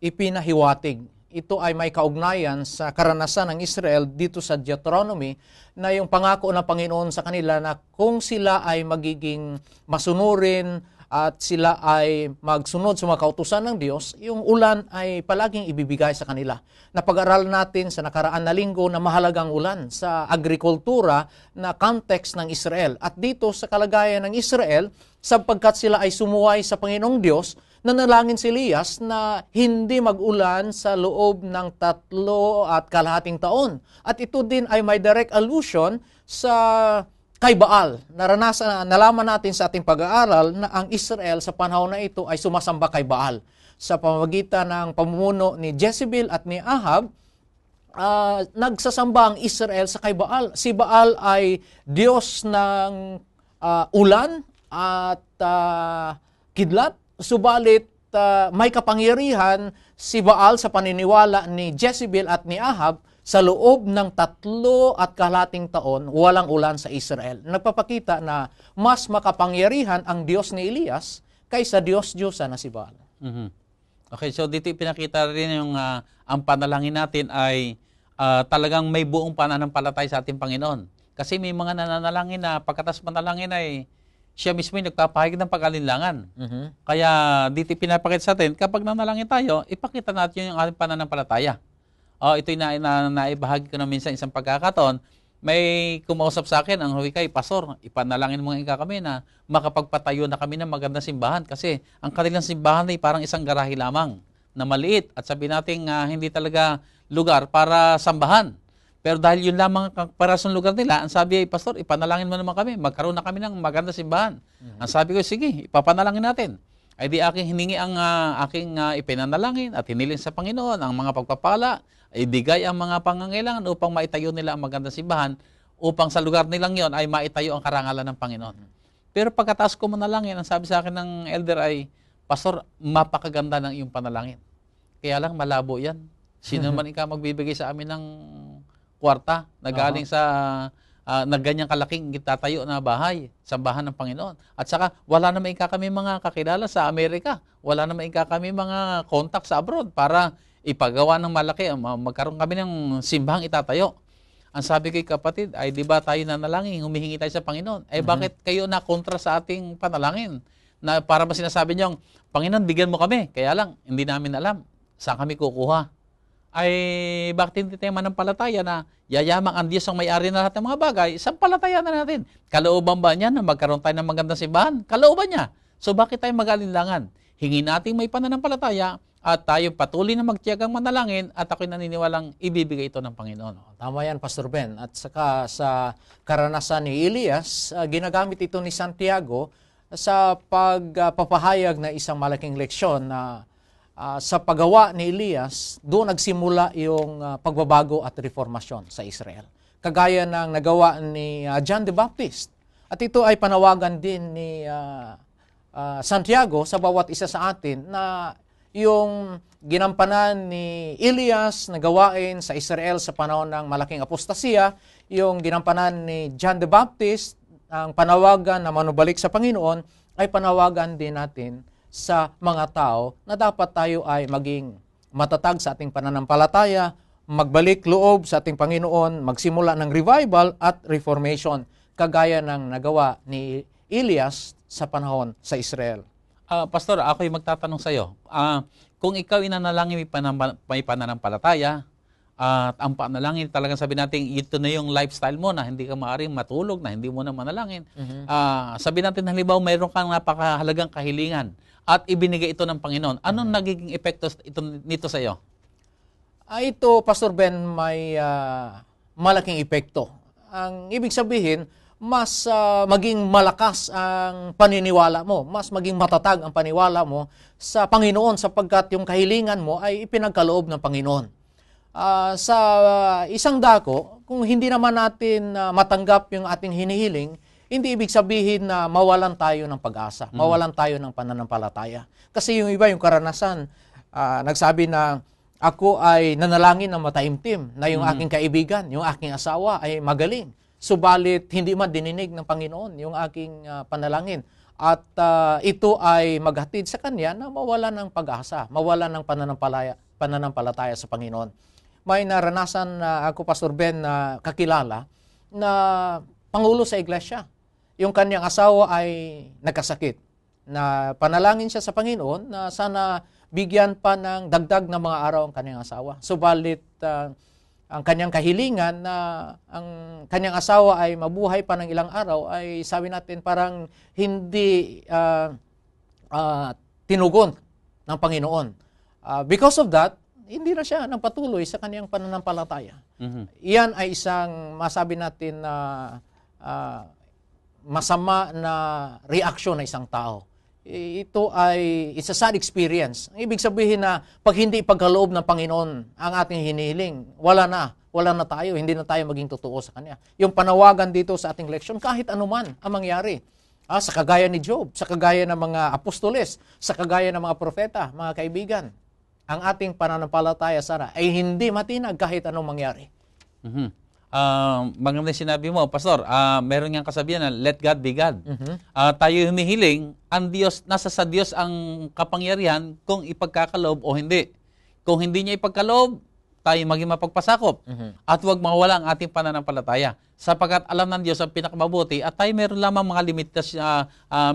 ipinahiwatig. Ito ay may kaugnayan sa karanasan ng Israel dito sa Deuteronomy na yung pangako ng Panginoon sa kanila na kung sila ay magiging masunurin at sila ay magsunod sa mga kautusan ng Diyos, yung ulan ay palaging ibibigay sa kanila. Napag-aralan natin sa nakaraan na linggo na mahalagang ulan sa agrikultura na context ng Israel. At dito sa kalagayan ng Israel, sapagkat sila ay sumuway sa Panginoong Diyos, nanalangin si Elias na hindi mag-ulan sa loob ng 3.5 taon. At ito din ay may direct allusion sa kay Baal. Nalaman natin sa ating pag-aaral na ang Israel sa panahon na ito ay sumasamba kay Baal. Sa pamamagitan ng pamumuno ni Jezebel at ni Ahab, nagsasamba ang Israel sa kay Baal. Si Baal ay Diyos ng ulan at kidlat, subalit may kapangyarihan si Baal sa paniniwala ni Jezebel at ni Ahab. Sa loob ng 3.5 taon, walang ulan sa Israel. Nagpapakita na mas makapangyarihan ang Diyos ni Elias kaysa Diyos-Diyosa na si Baal. Okay, so dito ipinakita rin yung ang panalangin natin ay talagang may buong pananampalataya sa ating Panginoon. Kasi may mga nananalangin na pagkatas manalangin ay siya mismo ay nagpapahayag ng pag-alinlangan. Kaya dito pinapakita sa atin, kapag nanalangin tayo, ipakita natin yung ating pananampalataya. Ito'y naibahagi ko na minsan isang pagkakataon. May kumausap sa akin, ang huwi kay Pastor, ipanalangin mo nga kami na makapagpatayo na kami ng magandang simbahan. Kasi ang kanilang simbahan ay parang isang garahe lamang na maliit. At sabi natin hindi talaga lugar para sambahan. Pero dahil yun lamang ang parasong lugar nila, ang sabi ay, Pastor, ipanalangin mo naman kami. Magkaroon na kami ng magandang simbahan. Ang sabi ko, sige, ipapanalangin natin. Ay di aking hiningi ang aking ipinanalangin at hiniling sa Panginoon ang mga pagpapala, ibigay ang mga pangangailangan upang maitayo nila ang magandang simbahan, upang sa lugar nilang yon ay maitayo ang karangalan ng Panginoon. Pero pagkatapos ko manalangin, ang sabi sa akin ng elder ay, Pastor, mapakaganda ng iyong panalangin. Kaya lang malabo yan. Sino man ikaw magbibigay sa amin ng kwarta na galing sa na ganyang kalaking itatayo na bahay, sambahan ng Panginoon. At saka, wala naman kami mga kakilala sa Amerika. Wala naman kami mga contact sa abroad para ipagawa ng malaki. Magkaroon kami ng simbahang itatayo. Ang sabi ko, kapatid, ay di ba tayo nanalangin, humihingi tayo sa Panginoon? Ay bakit kayo na kontra sa ating panalangin? Na para ba sinasabi niyo, Panginoon, bigyan mo kami. Kaya lang, hindi namin alam saan kami kukuha. Ay bakit hindi tayo manampalataya na yayamang ang Diyos ang may-ari na lahat ng mga bagay, sampalatayan na natin. Kalooban ba niya na magkaroon tayo ng magandang simbahan? Kalooban niya. So bakit tayo mag-alinlangan? Hingin natin may pananampalataya at tayo patuloy na magtiyagang manalangin at ako'y naniniwalang ibibigay ito ng Panginoon. Tama yan, Pastor Ben. At saka sa karanasan ni Elias, ginagamit ito ni Santiago sa pagpapahayag na isang malaking leksyon na sa paggawa ni Elias, doon nagsimula yung pagbabago at reformasyon sa Israel. Kagaya ng nagawa ni John the Baptist. At ito ay panawagan din ni Santiago sa bawat isa sa atin na yung ginampanan ni Elias na gawain sa Israel sa panahon ng malaking apostasya, yung ginampanan ni John the Baptist, ang panawagan na manubalik sa Panginoon, ay panawagan din natin sa mga tao na dapat tayo ay maging matatag sa ating pananampalataya, magbalik loob sa ating Panginoon, magsimula ng revival at reformation, kagaya ng nagawa ni Elias sa panahon sa Israel. Pastor, ako'y magtatanong sa iyo. Kung ikaw inanalangin may pananampalataya, at ang panalangin talagang sabi natin, ito na yung lifestyle mo na hindi ka maaaring matulog, na hindi mo na manalangin. Sabi natin, halimbawa, mayroon kang napakahalagang kahilingan at ibinigay ito ng Panginoon. Anong nagiging epekto nito sa iyo? Ito, Pastor Ben, may malaking epekto. Ang ibig sabihin, mas maging malakas ang paniniwala mo, mas maging matatag ang paniniwala mo sa Panginoon sapagkat yung kahilingan mo ay ipinagkaloob ng Panginoon. Sa isang dako, kung hindi naman natin matanggap yung ating hinihiling, hindi ibig sabihin na mawalan tayo ng pag-asa, mawalan tayo ng pananampalataya. Kasi yung iba, yung karanasan, nagsabi na ako ay nanalangin na mataimtim na yung aking kaibigan, yung aking asawa ay magaling. Subalit hindi man dininig ng Panginoon yung aking panalangin. At ito ay maghatid sa kanya na mawalan ng pag-asa, mawalan ng pananampalataya sa Panginoon. May naranasan na ako, Pastor Ben, na kakilala na pangulo sa iglesia. Yung kanyang asawa ay nagkasakit. Na panalangin siya sa Panginoon na sana bigyan pa ng dagdag na mga araw ang kanyang asawa. Subalit ang kanyang kahilingan na ang kanyang asawa ay mabuhay pa ng ilang araw ay sabi natin parang hindi tinugon ng Panginoon. Because of that, hindi na siya nagpatuloy sa kanyang pananampalataya. Iyan ay isang masabi natin na masama na reaksyon ng isang tao. It's a sad experience. Ibig sabihin na pag hindi ipagkaloob ng Panginoon ang ating hinihiling, wala na tayo, hindi na tayo maging totoo sa Kanya. Yung panawagan dito sa ating leksyon, kahit anuman ang mangyari, sa kagaya ni Job, sa kagaya ng mga apostoles, sa kagaya ng mga propeta, mga kaibigan, ang ating pananampalataya sana ay hindi matinag kahit anong mangyari. Maganda sinabi mo, Pastor, meron niyang kasabihan na let God be God. Tayo humihiling, ang Diyos, nasa sa Diyos ang kapangyarihan kung ipagkakaloob o hindi. Kung hindi niya ipagkaloob, tayo maging mapagpasakop. At huwag mawala ang ating pananampalataya. Sapagkat alam ng Diyos ang pinakamabuti at tayo meron lamang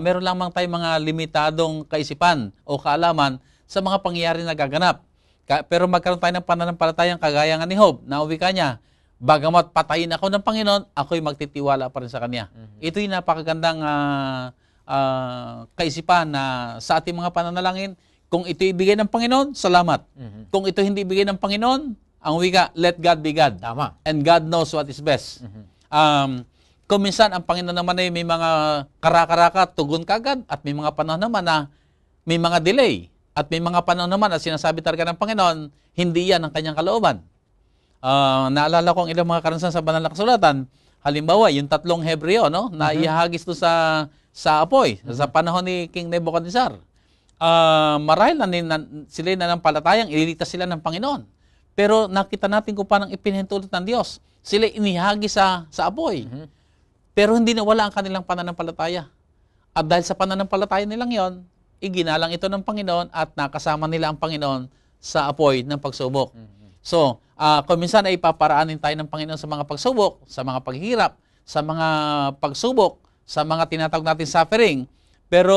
meron lamang tayo mga limitadong kaisipan o kaalaman sa mga pangyayari na gaganap. Pero magkaroon tayo ng pananampalatayang kagaya nga ni Job, na uwi ka niya, bagamat patayin ako ng Panginoon, ako'y magtitiwala pa rin sa Kanya. Ito'y napakagandang kaisipan na sa ating mga pananalangin, kung ito ibigay ng Panginoon, salamat. Kung ito hindi ibigay ng Panginoon, ang wika, let God be God. Tama. And God knows what is best. Kung minsan, ang Panginoon naman ay may mga karakaraka, tugon kagad, at may mga panahon naman na may mga delay. At may mga panahon naman na sinasabi talaga ng Panginoon, hindi yan ang kanyang kalooban. Naalala ko ang ilang mga karanasan sa banal na kasulatan. Halimbawa, yung 3 Hebreo, no, na ihahagis to sa apoy sa panahon ni King Nebuchadnezzar. Marahil sila nanampalatayang ililigtas sila ng Panginoon. Pero nakita natin kung paano ipinahintulot ng Diyos. Sila inihagis sa apoy. Pero hindi nawala ang kanilang pananampalataya. At dahil sa pananampalataya nilang yon, iginalang ito ng Panginoon at nakasama nila ang Panginoon sa apoy ng pagsubok. So, kung minsan ay ipaparaanin tayo ng Panginoon sa mga pagsubok, sa mga paghihirap, sa mga pagsubok, sa mga tinatawag natin suffering. Pero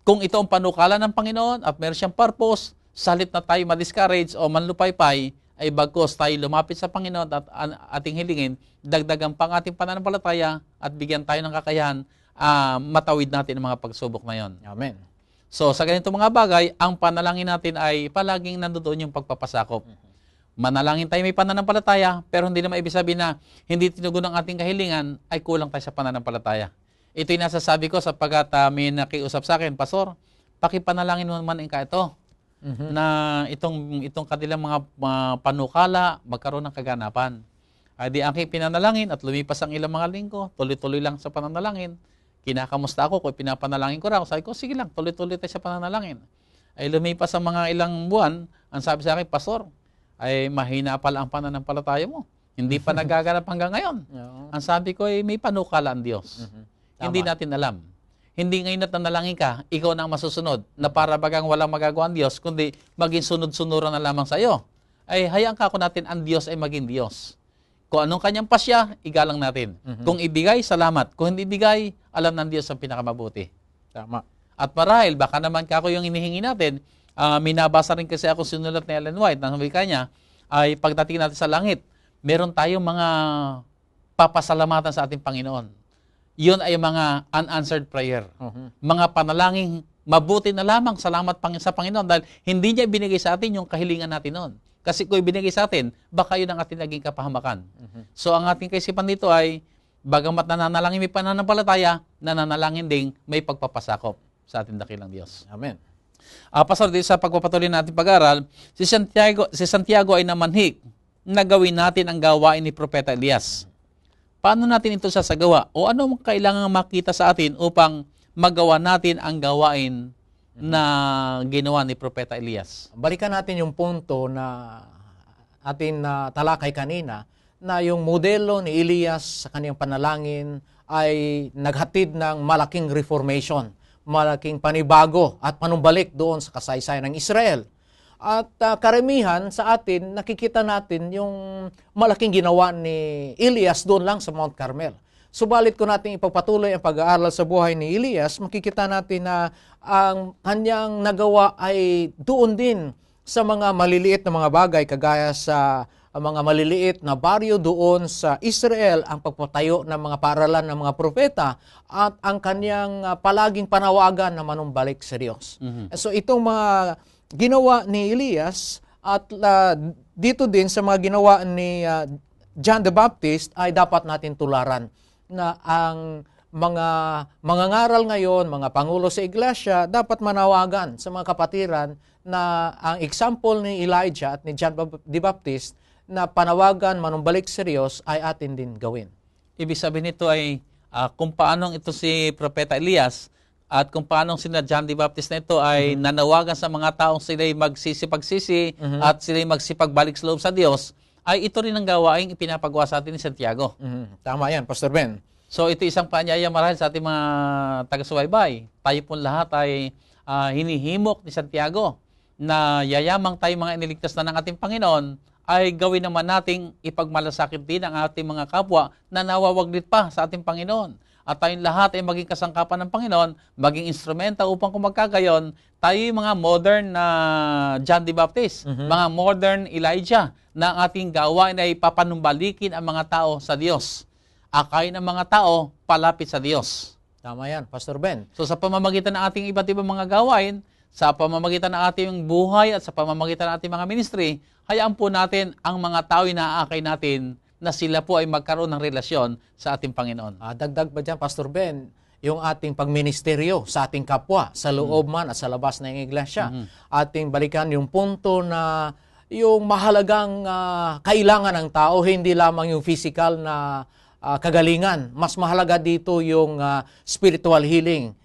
kung ito ang panukala ng Panginoon at meron siyang purpose, salit na tayo ma-discourage o manlupaypay, ay bagkos tayo lumapit sa Panginoon at ating hilingin, dagdagan pang ating pananampalataya at bigyan tayo ng kakayahan, matawid natin ang mga pagsubok na yon. Amen. So, sa ganito mga bagay, ang panalangin natin ay palaging nandoon yung pagpapasakop. Manalangin tayo may pananampalataya, pero hindi naman ibig sabihin na hindi tinugon ang ating kahilingan, ay kulang tayo sa pananampalataya. Ito'y nasasabi ko sapagkat may nakiusap sa akin, Pastor, pakipanalangin mo naman ito, na itong kanilang mga panukala, magkaroon ng kaganapan. Di aking pinanalangin at lumipas ang ilang mga linggo, tuloy-tuloy lang sa pananalangin. Kinakamusta ako kung pinapanalangin ko raw. Sabi ko, sige lang, tuloy-tuloy tayo sa pananalangin. Ay lumipas ang mga ilang buwan, ang sabi sa akin, Pastor, ay mahina pala ang pananampalataya mo. Hindi pa nagaganap hanggang ngayon. Ang sabi ko, ay may panukala ang Diyos. Hindi natin alam. Hindi ngayon at nanalangin ka, ikaw na ang masusunod, na para bagang walang magagawa ang Diyos, kundi maging sunod-sunuran na lamang sa iyo. Ay hayaan ka ako natin, ang Diyos ay maging Diyos. Kung anong kanyang pasya, igalang natin. Kung ibigay, salamat. Kung hindi ibigay, alam ng Diyos ang pinakamabuti. Tama. At marahil, baka naman kako yung inihingi natin, minabasa rin kasi ako sinulat ni Ellen White, na wika niya, ay pagdating natin sa langit, meron tayong mga papasalamatan sa ating Panginoon. Yun ay mga unanswered prayer. Mga panalangin, mabuti na lamang, salamat sa Panginoon, dahil hindi niya ibinigay sa atin yung kahilingan natin noon. Kasi kung ibinigay sa atin, baka yun ang ating naging kapahamakan. So ang ating kaisipan dito ay, Bagamat nananalangin may pananampalataya, nananalangin ding may pagpapasakop sa ating dakilang Diyos. Amen. Pastor, dito sa pagpapatuloy natin pag-aral, si Santiago ay namanhik na gawin natin ang gawain ni Propeta Elias. Paano natin ito sasagawa? O ano kailangan makita sa atin upang magawa natin ang gawain na ginawa ni Propeta Elias? Balikan natin yung punto na atin talakay kanina, na yung modelo ni Elias sa kanyang panalangin ay naghatid ng malaking reformation, malaking panibago at panumbalik doon sa kasaysayan ng Israel. At karamihan sa atin, nakikita natin yung malaking ginawa ni Elias doon lang sa Mount Carmel. Subalit kung natin ipagpatuloy ang pag-aaral sa buhay ni Elias, makikita natin na ang kanyang nagawa ay doon din sa mga maliliit na mga bagay, kagaya sa mga maliliit na baryo doon sa Israel, ang pagpatayo ng mga paaralan ng mga propeta at ang kanyang palaging panawagan na manumbalik sa Diyos. So itong mga ginawa ni Elias at dito din sa mga ginawa ni John the Baptist ay dapat natin tularan, na ang mga mangangaral ngayon, mga pangulo sa iglesia, dapat manawagan sa mga kapatiran na ang example ni Elijah at ni John the Baptist na panawagan, manumbalik sa Diyos, ay atin din gawin. Ibig sabihin nito ay kung paanong ito si Propeta Elias at kung paanong sina John the Baptist na ito ay nanawagan sa mga taong sila'y magsisi-pagsisi at sila'y magsipagbalik sa loob sa Diyos, ay ito rin ang gawaing ipinapagawa sa atin ni Santiago. Tama yan, Pastor Ben. So ito isang paanyaya marahil sa ating mga taga-subaybay. Tayo pong lahat ay hinihimok ni Santiago na yayamang tayo mga iniligtas na ng ating Panginoon, ay gawin naman nating ipagmalasakit din ang ating mga kapwa na nawawaglit pa sa ating Panginoon. At tayong lahat ay maging kasangkapan ng Panginoon, maging instrumenta upang kung magkagayon, tayo yung mga modern na John the Baptist, mga modern Elijah, na ang ating gawain ay papanumbalikin ang mga tao sa Diyos. Akayin ang mga tao palapit sa Diyos. Tama yan, Pastor Ben. So sa pamamagitan ng ating iba't ibang mga gawain, sa pamamagitan ng ating buhay at sa pamamagitan ng ating mga ministry, hayaan po natin ang mga tao na aakay natin na sila po ay magkaroon ng relasyon sa ating Panginoon. Dagdag ba dyan, Pastor Ben, yung ating pagministeryo sa ating kapwa, sa loob man at sa labas ng iglesia. Ating balikan yung punto na yung mahalagang kailangan ng tao, hindi lamang yung physical na kagalingan. Mas mahalaga dito yung spiritual healing.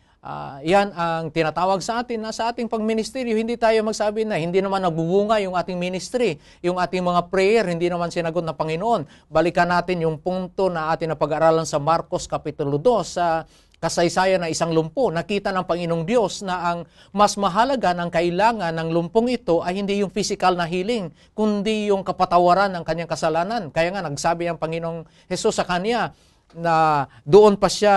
Yan ang tinatawag sa atin na sa ating pagministeryo, hindi tayo magsabi na hindi naman nagbubunga yung ating ministry, yung ating mga prayer, hindi naman sinagot ng Panginoon. Balikan natin yung punto na atin na pag-aralan sa Marcos Kapitulo 2, sa kasaysayan ng isang lumpo. Nakita ng Panginoong Diyos na ang mas mahalaga ng kailangan ng lumpong ito ay hindi yung physical na healing, kundi yung kapatawaran ng kanyang kasalanan. Kaya nga nagsabi ang Panginoong Hesus sa kanya na doon pa siya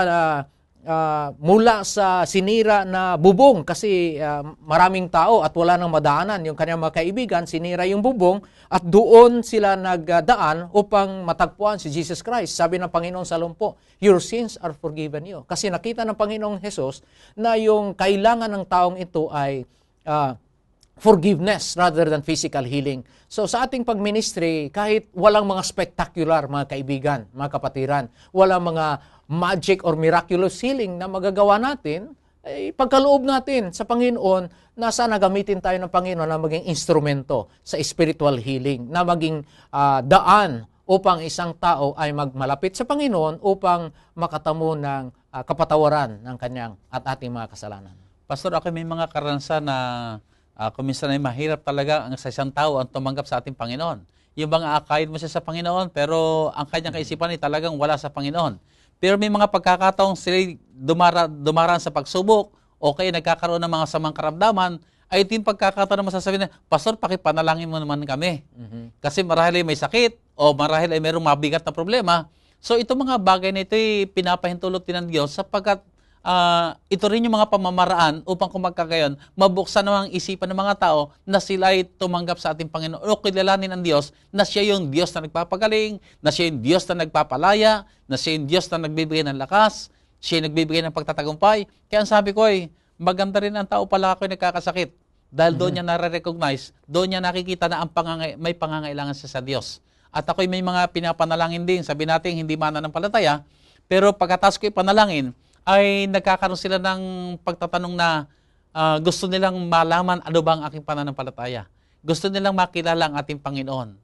mula sa sinira na bubong, kasi maraming tao at wala nang madaanan. Yung kanyang mga kaibigan, sinira yung bubong at doon sila nagdaan upang matagpuan si Jesus Christ. Sabi ng Panginoon sa lumpo, your sins are forgiven you. Kasi nakita ng Panginoong Jesus na yung kailangan ng taong ito ay forgiveness rather than physical healing. So sa ating pagministry, kahit walang mga spectacular, mga kaibigan, mga kapatiran, walang mga magic or miraculous healing na magagawa natin, ay pagkaloob natin sa Panginoon na sana gamitin tayo ng Panginoon na maging instrumento sa spiritual healing, na maging daan upang isang tao ay magmalapit sa Panginoon upang makatamo ng kapatawaran ng kanyang at ating mga kasalanan. Pastor, ako may mga karanasan na kuminsan ay mahirap talaga ang sa isang tao ang tumanggap sa ating Panginoon. Yung bang aakayin mo siya sa Panginoon, pero ang kanyang kaisipan ay talagang wala sa Panginoon. Pero may mga pagkakataong sila dumaraan sa pagsubok o kaya nagkakaroon ng mga samang karamdaman, ay ito yung pagkakataon na masasabi na, Pastor, pakipanalangin mo naman kami. Kasi marahil ay may sakit o marahil ay mayroong mabigat na problema. So itong mga bagay na ito ay pinapahintulot din ng Diyos sapagkat ito rin yung mga pamamaraan upang kung magkagayon, mabuksan naman ang isipan ng mga tao na sila ay tumanggap sa ating Panginoon o kilalanin ang Diyos na siya yung Diyos na nagpapagaling, na siya yung Diyos na nagpapalaya, na siya yung Diyos na nagbibigay ng lakas, siya yung nagbibigay ng pagtatagumpay. Kaya ang sabi ko ay, maganda rin ang tao pala ako yung nagkakasakit dahil doon niya nare-recognize, doon niya nakikita na ang may pangangailangan siya sa Diyos. At ako'y may mga pinapanalangin din, sabi natin hindi mananampalataya, Pero pagkatapos ko ipanalangin, ay nagkakaroon sila ng pagtatanong na gusto nilang malaman ano ba ang aking pananampalataya. Gusto nilang makilala ang ating Panginoon.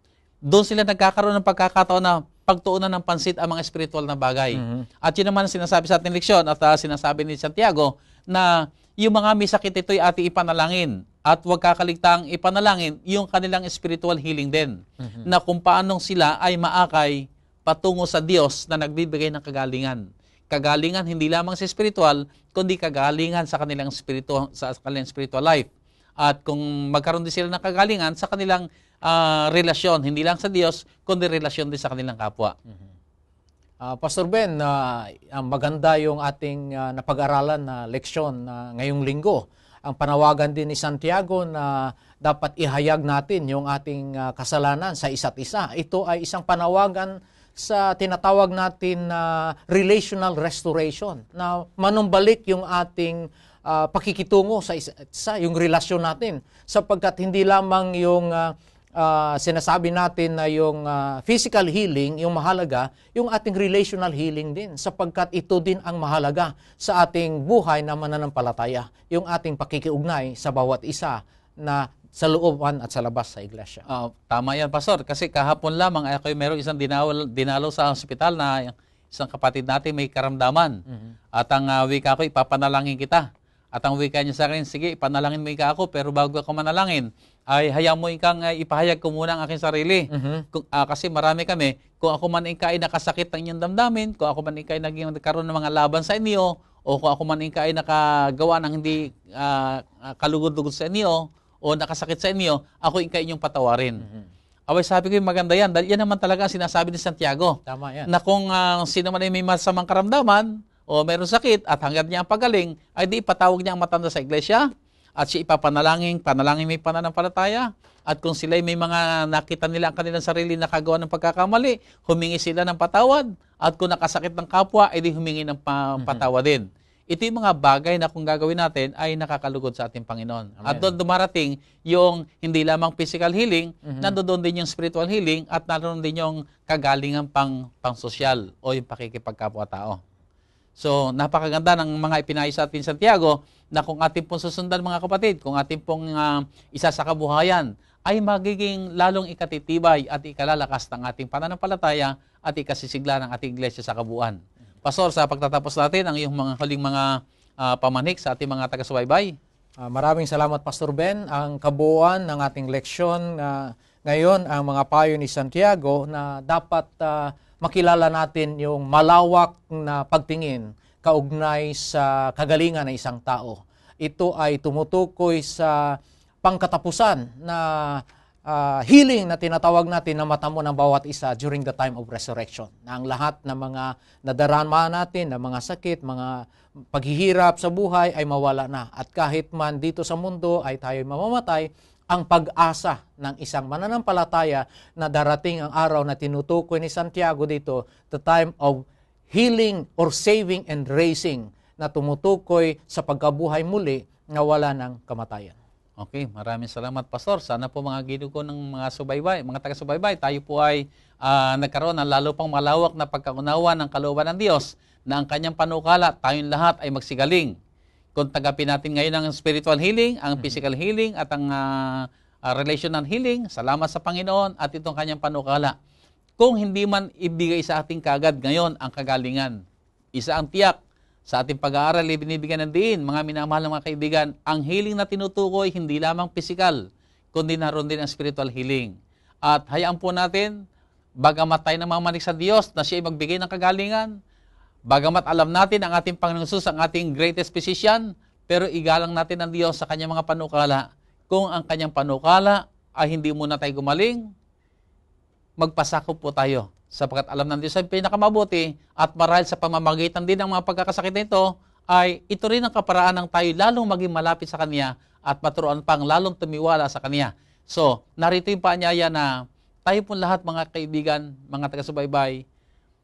Doon sila nagkakaroon ng pagkakataon na pagtuunan ng pansit ang mga spiritual na bagay. At yun naman ang sinasabi sa ating leksyon at sinasabi ni Santiago na yung mga may sakit ito'y ating ipanalangin. At huwag kakaligtaang ipanalangin yung kanilang spiritual healing din. Na kung paanong sila ay maakay patungo sa Diyos na nagbibigay ng kagalingan. Kagalingan hindi lamang sa spiritual, kundi kagalingan sa kanilang spiritual life. At kung magkaroon din sila ng kagalingan sa kanilang relasyon, hindi lang sa Diyos, kundi relasyon din sa kanilang kapwa. Pastor Ben, maganda yung ating napag-aralan na leksyon ngayong linggo. Ang panawagan din ni Santiago na dapat ihayag natin yung ating kasalanan sa isa't isa. Ito ay isang panawagan sa tinatawag natin na relational restoration, na manumbalik yung ating pakikitungo sa isa, yung relasyon natin. Sapagkat hindi lamang yung sinasabi natin na yung physical healing, yung mahalaga, yung ating relational healing din. Sapagkat ito din ang mahalaga sa ating buhay na mananampalataya, yung ating pakikiugnay sa bawat isa na sa looban at sa labas sa iglesia. Tama yan, Pastor. Kasi kahapon lamang ako mayroong isang dinalo sa ospital na isang kapatid natin may karamdaman. At ang wika ko, ipapanalangin kita. At ang wika niya sa akin, sige, ipanalangin mo ika ako, pero bago ako manalangin, ay hayaan mo ikang ipahayag ko muna ang aking sarili. Kasi marami kami, kung ako man ikay nakasakit ng inyong damdamin, kung ako man ikay nagkaroon ng mga laban sa inyo, o kung ako man ikay nakagawa ng hindi kalugod-lugod sa inyo, o nakasakit sa inyo, ako inyong patawarin. Abay, sabi ko yung maganda yan, dahil yan naman talaga ang sinasabi ni Santiago. Tama yan. Na kung sino man ay may masamang karamdaman, o meron sakit, at hanggang niya ang pagaling, ay di ipatawag niya ang matanda sa iglesia, at siya ipapanalangin may pananampalataya, at kung sila may mga nakita nila ang kanilang sarili na kagawa ng pagkakamali, humingi sila ng patawad, at kung nakasakit ng kapwa, ay di humingi ng patawad din. Ito yung mga bagay na kung gagawin natin ay nakakalugod sa ating Panginoon. Amen. At doon dumarating yung hindi lamang physical healing, nandoon din yung spiritual healing at nandoon din yung kagalingan pang-sosyal o yung pakikipagkapwa-tao. So, napakaganda ng mga ipinahayag sa atin Santiago na kung ating pong susundan mga kapatid, kung ating pong isa sa kabuhayan, ay magiging lalong ikatitibay at ikalalakas ng ating pananampalataya at ikasisigla ng ating iglesia sa kabuuan. Pastor, sa pagtatapos natin, ang iyong mga huling mga pamanik sa ating mga taga-subaybay. Maraming salamat, Pastor Ben. Ang kabuuan ng ating leksyon ngayon, ang mga payo ni Santiago na dapat makilala natin yung malawak na pagtingin kaugnay sa kagalingan ng isang tao. Ito ay tumutukoy sa pangkatapusan na healing na tinatawag natin na matamo ng bawat isa during the time of resurrection. Na ang lahat ng mga nadarama natin, na mga sakit, mga paghihirap sa buhay ay mawala na. At kahit man dito sa mundo ay tayo mamamatay, ang pag-asa ng isang mananampalataya na darating ang araw na tinutukoy ni Santiago dito, the time of healing or saving and raising, na tumutukoy sa pagkabuhay muli na wala ng kamatayan. Okay, maraming salamat, Pastor. Sana po mga ginugo ng mga subaybay, mga taga-subaybay, tayo po ay nagkaroon ng lalo pang malawak na pagkaunawa ng kalooban ng Diyos na ang kanyang panukala, tayong lahat ay magsigaling. Kung tagapin natin ngayon ang spiritual healing, ang physical healing, at ang relational healing, salamat sa Panginoon at itong kanyang panukala. Kung hindi man ibigay sa ating kagad ngayon ang kagalingan, isa ang tiyak, sa ating pag-aaral, binibigyan ng diin, mga minamahal ng mga kaibigan, ang healing na tinutukoy, hindi lamang physical, kundi naroon din ang spiritual healing. At hayaan po natin, bagamat tayo namamanik sa Diyos na siya ay magbigay ng kagalingan, bagamat alam natin ang ating Panginoong Jesus, ang ating greatest physician, pero igalang natin ang Diyos sa kanyang mga panukala. Kung ang kanyang panukala ay hindi muna tayo gumaling, magpasakop po tayo. Sapagkat alam ng Diyos ay pinakamabuti at marahil sa pamamagitan din ng mga pagkakasakit nito, ay ito rin ang kaparaan ng tayo lalong maging malapit sa Kanya at maturuan pang lalong tumiwala sa Kanya. So, narito yung paanyaya na tayo po lahat mga kaibigan, mga taga-subaybay,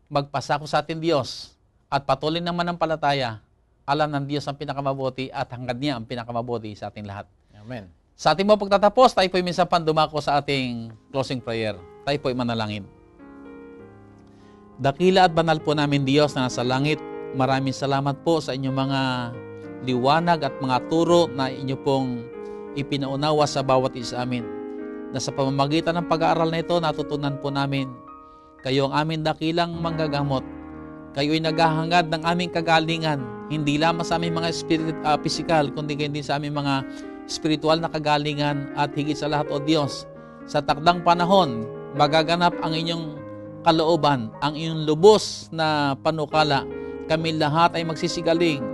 magpasako sa ating Diyos at patuloy ng mananampalataya, alam ng Diyos ang pinakamabuti at hangad niya ang pinakamabuti sa ating lahat. Amen. Sa ating mga pagtatapos, tayo po minsan pandumako sa ating closing prayer. Tayo po manalangin. Dakila at banal po namin Diyos na nasa langit, maraming salamat po sa inyong mga liwanag at mga turo na inyo pong ipinaunawa sa bawat isa amin. Na sa pamamagitan ng pag-aaral na ito, natutunan po namin, kayo ang aming dakilang manggagamot. Kayo'y naghahangad ng aming kagalingan, hindi lamang sa aming mga pisikal, kundi din sa aming mga spiritual na kagalingan at higit sa lahat, O Diyos, sa takdang panahon, magaganap ang inyong kalooban, ang iyong lubos na panukala. Kami lahat ay magsisigaling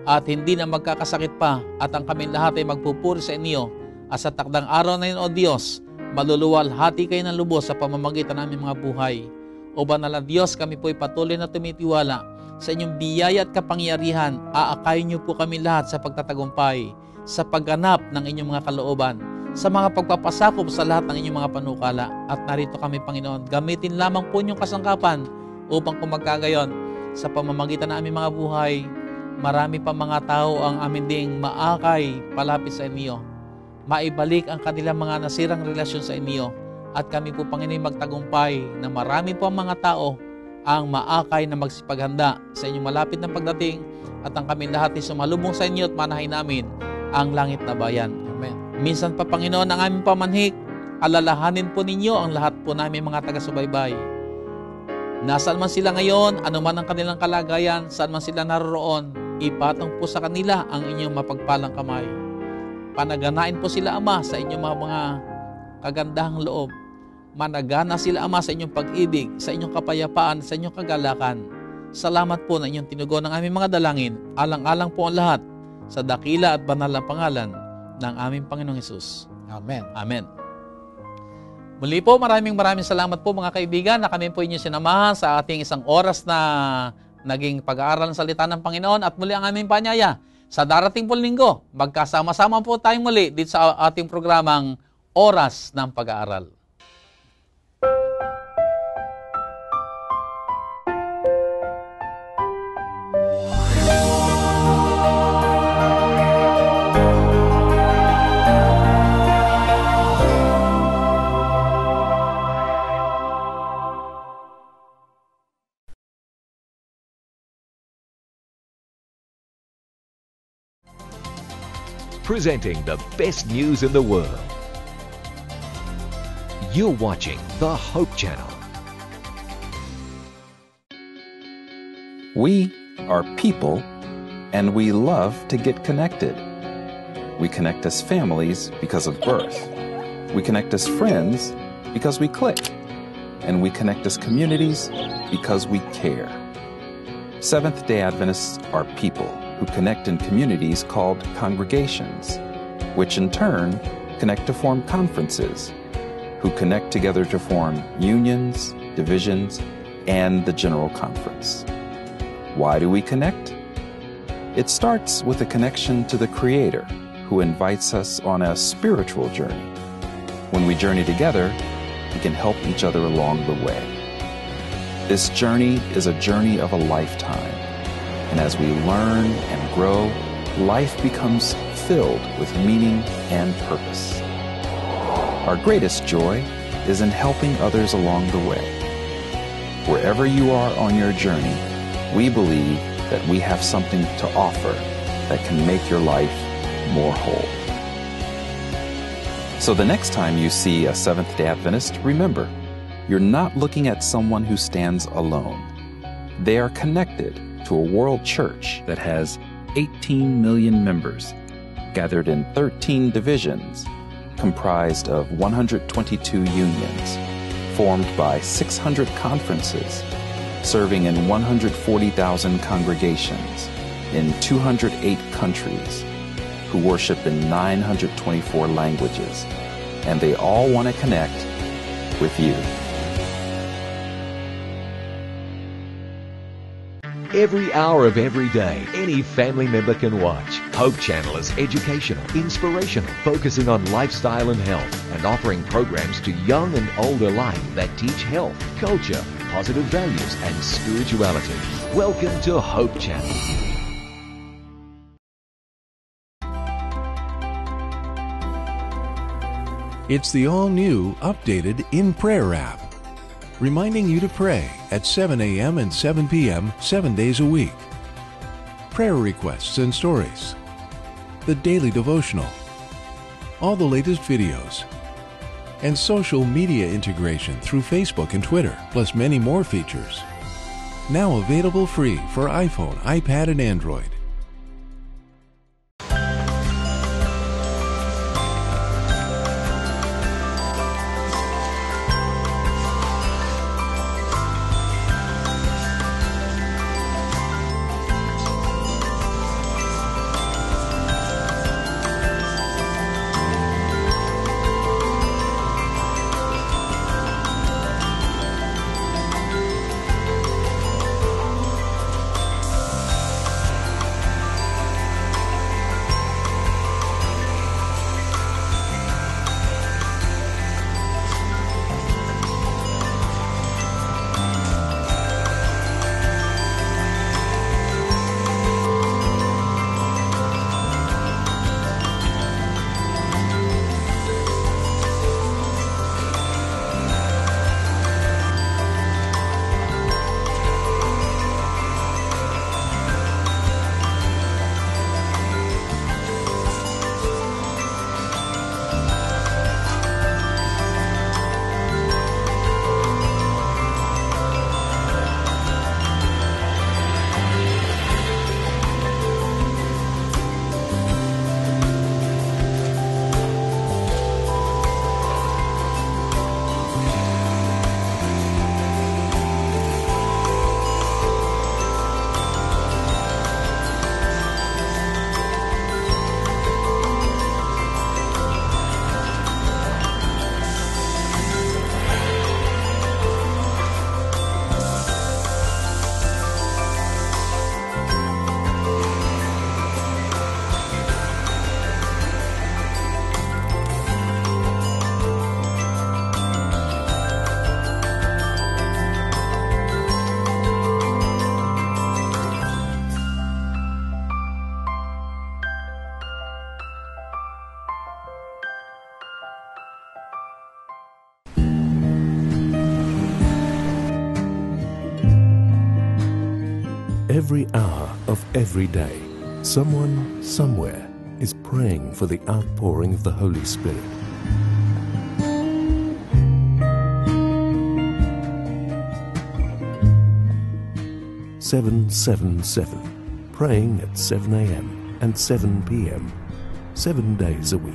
at hindi na magkakasakit pa at ang kami lahat ay magpupuri sa inyo. At sa takdang araw na yun, O Diyos, maluluwalhati kayo ng lubos sa pamamagitan ng aming mga buhay. O banal na Diyos, kami po'y patuloy na tumitiwala sa inyong biyaya at kapangyarihan. Aakayin niyo po kami lahat sa pagtatagumpay, sa pagganap ng inyong mga kalooban, sa mga pagpapasakop sa lahat ng inyong mga panukala. At narito kami, Panginoon, gamitin lamang po inyong kasangkapan upang kumagkagayon sa pamamagitan ng aming mga buhay. Marami pa mga tao ang amin ding maakay palapit sa inyo. Maibalik ang kanilang mga nasirang relasyon sa inyo. At kami po, Panginoon, magtagumpay na marami po ang mga tao ang maakay na magsipaghanda sa inyong malapit na pagdating at ang kami lahat ay sumalubong sa inyo at manahin namin ang langit na bayan. Amen. Minsan pa, Panginoon, ang aming pamanhik, alalahanin po ninyo ang lahat po namin mga taga-subaybay. Nasaan man sila ngayon, anuman ang kanilang kalagayan, saan man sila naroroon, ipatong po sa kanila ang inyong mapagpalang kamay. Panaganain po sila, Ama, sa inyong mga kagandahang loob. Managana sila, Ama, sa inyong pag-ibig, sa inyong kapayapaan, sa inyong kagalakan. Salamat po na inyong tinugon ng aming mga dalangin. Alang-alang po ang lahat sa dakila at banal na pangalan ng aming Panginoong Hesus. Amen. Amen. Muli po, maraming salamat po mga kaibigan na kami po inyo sinamahan sa ating isang oras na naging pag-aaral ng salita ng Panginoon at muli ang aming panyaya. Sa darating po linggo, magkasama-sama po tayong muli dito sa ating programang Oras ng Pag-aaral. Presenting the best news in the world. You're watching the Hope Channel. We are people, and we love to get connected. We connect as families because of birth. We connect as friends because we click. And we connect as communities because we care. Seventh-day Adventists are people who connect in communities called congregations, which in turn connect to form conferences, who connect together to form unions, divisions, and the General Conference. Why do we connect? It starts with a connection to the Creator, who invites us on a spiritual journey. When we journey together, we can help each other along the way. This journey is a journey of a lifetime. And as we learn and grow, life becomes filled with meaning and purpose. Our greatest joy is in helping others along the way. Wherever you are on your journey, we believe that we have something to offer that can make your life more whole. So the next time you see a Seventh-day Adventist, remember, you're not looking at someone who stands alone. They are connected to a world church that has 18 million members, gathered in 13 divisions, comprised of 122 unions, formed by 600 conferences, serving in 140,000 congregations in 208 countries, who worship in 924 languages, and they all want to connect with you. Every hour of every day, any family member can watch. Hope Channel is educational, inspirational, focusing on lifestyle and health, and offering programs to young and old alike that teach health, culture, positive values, and spirituality. Welcome to Hope Channel. It's the all-new, updated In Prayer app. reminding you to pray at 7 a.m. and 7 p.m. 7 days a week. Prayer requests and stories, the daily devotional, all the latest videos, and social media integration through Facebook and Twitter, plus many more features. Now available free for iPhone, iPad, and Android. Every hour of every day, someone somewhere is praying for the outpouring of the Holy Spirit. "777", praying at 7 a.m. and 7 p.m., 7 days a week.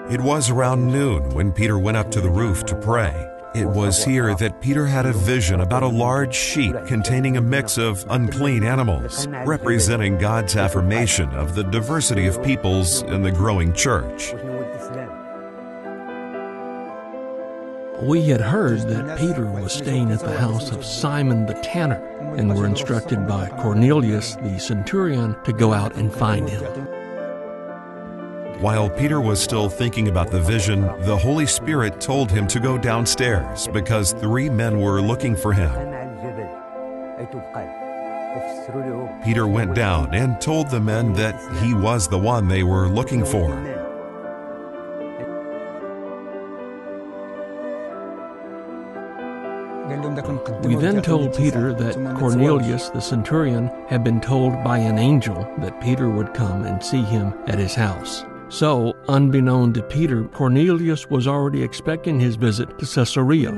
It was around noon when Peter went up to the roof to pray. It was here that Peter had a vision about a large sheet containing a mix of unclean animals, representing God's affirmation of the diversity of peoples in the growing church. We had heard that Peter was staying at the house of Simon the tanner, and were instructed by Cornelius the centurion to go out and find him. While Peter was still thinking about the vision, the Holy Spirit told him to go downstairs because 3 men were looking for him. Peter went down and told the men that he was the one they were looking for. We then told Peter that Cornelius the centurion had been told by an angel that Peter would come and see him at his house. So, unbeknown to Peter, Cornelius was already expecting his visit to Caesarea.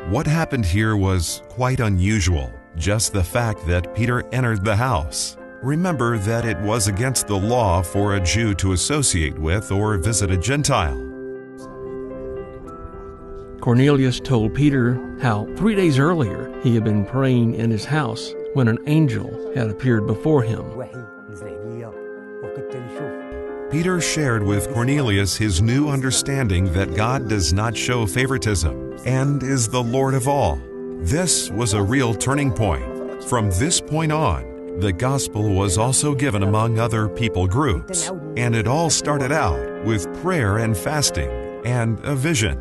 What happened here was quite unusual, just the fact that Peter entered the house. Remember that it was against the law for a Jew to associate with or visit a Gentile. Cornelius told Peter how 3 days earlier he had been praying in his house when an angel had appeared before him. Peter shared with Cornelius his new understanding that God does not show favoritism and is the Lord of all. This was a real turning point. From this point on, the gospel was also given among other people groups, and it all started out with prayer and fasting and a vision.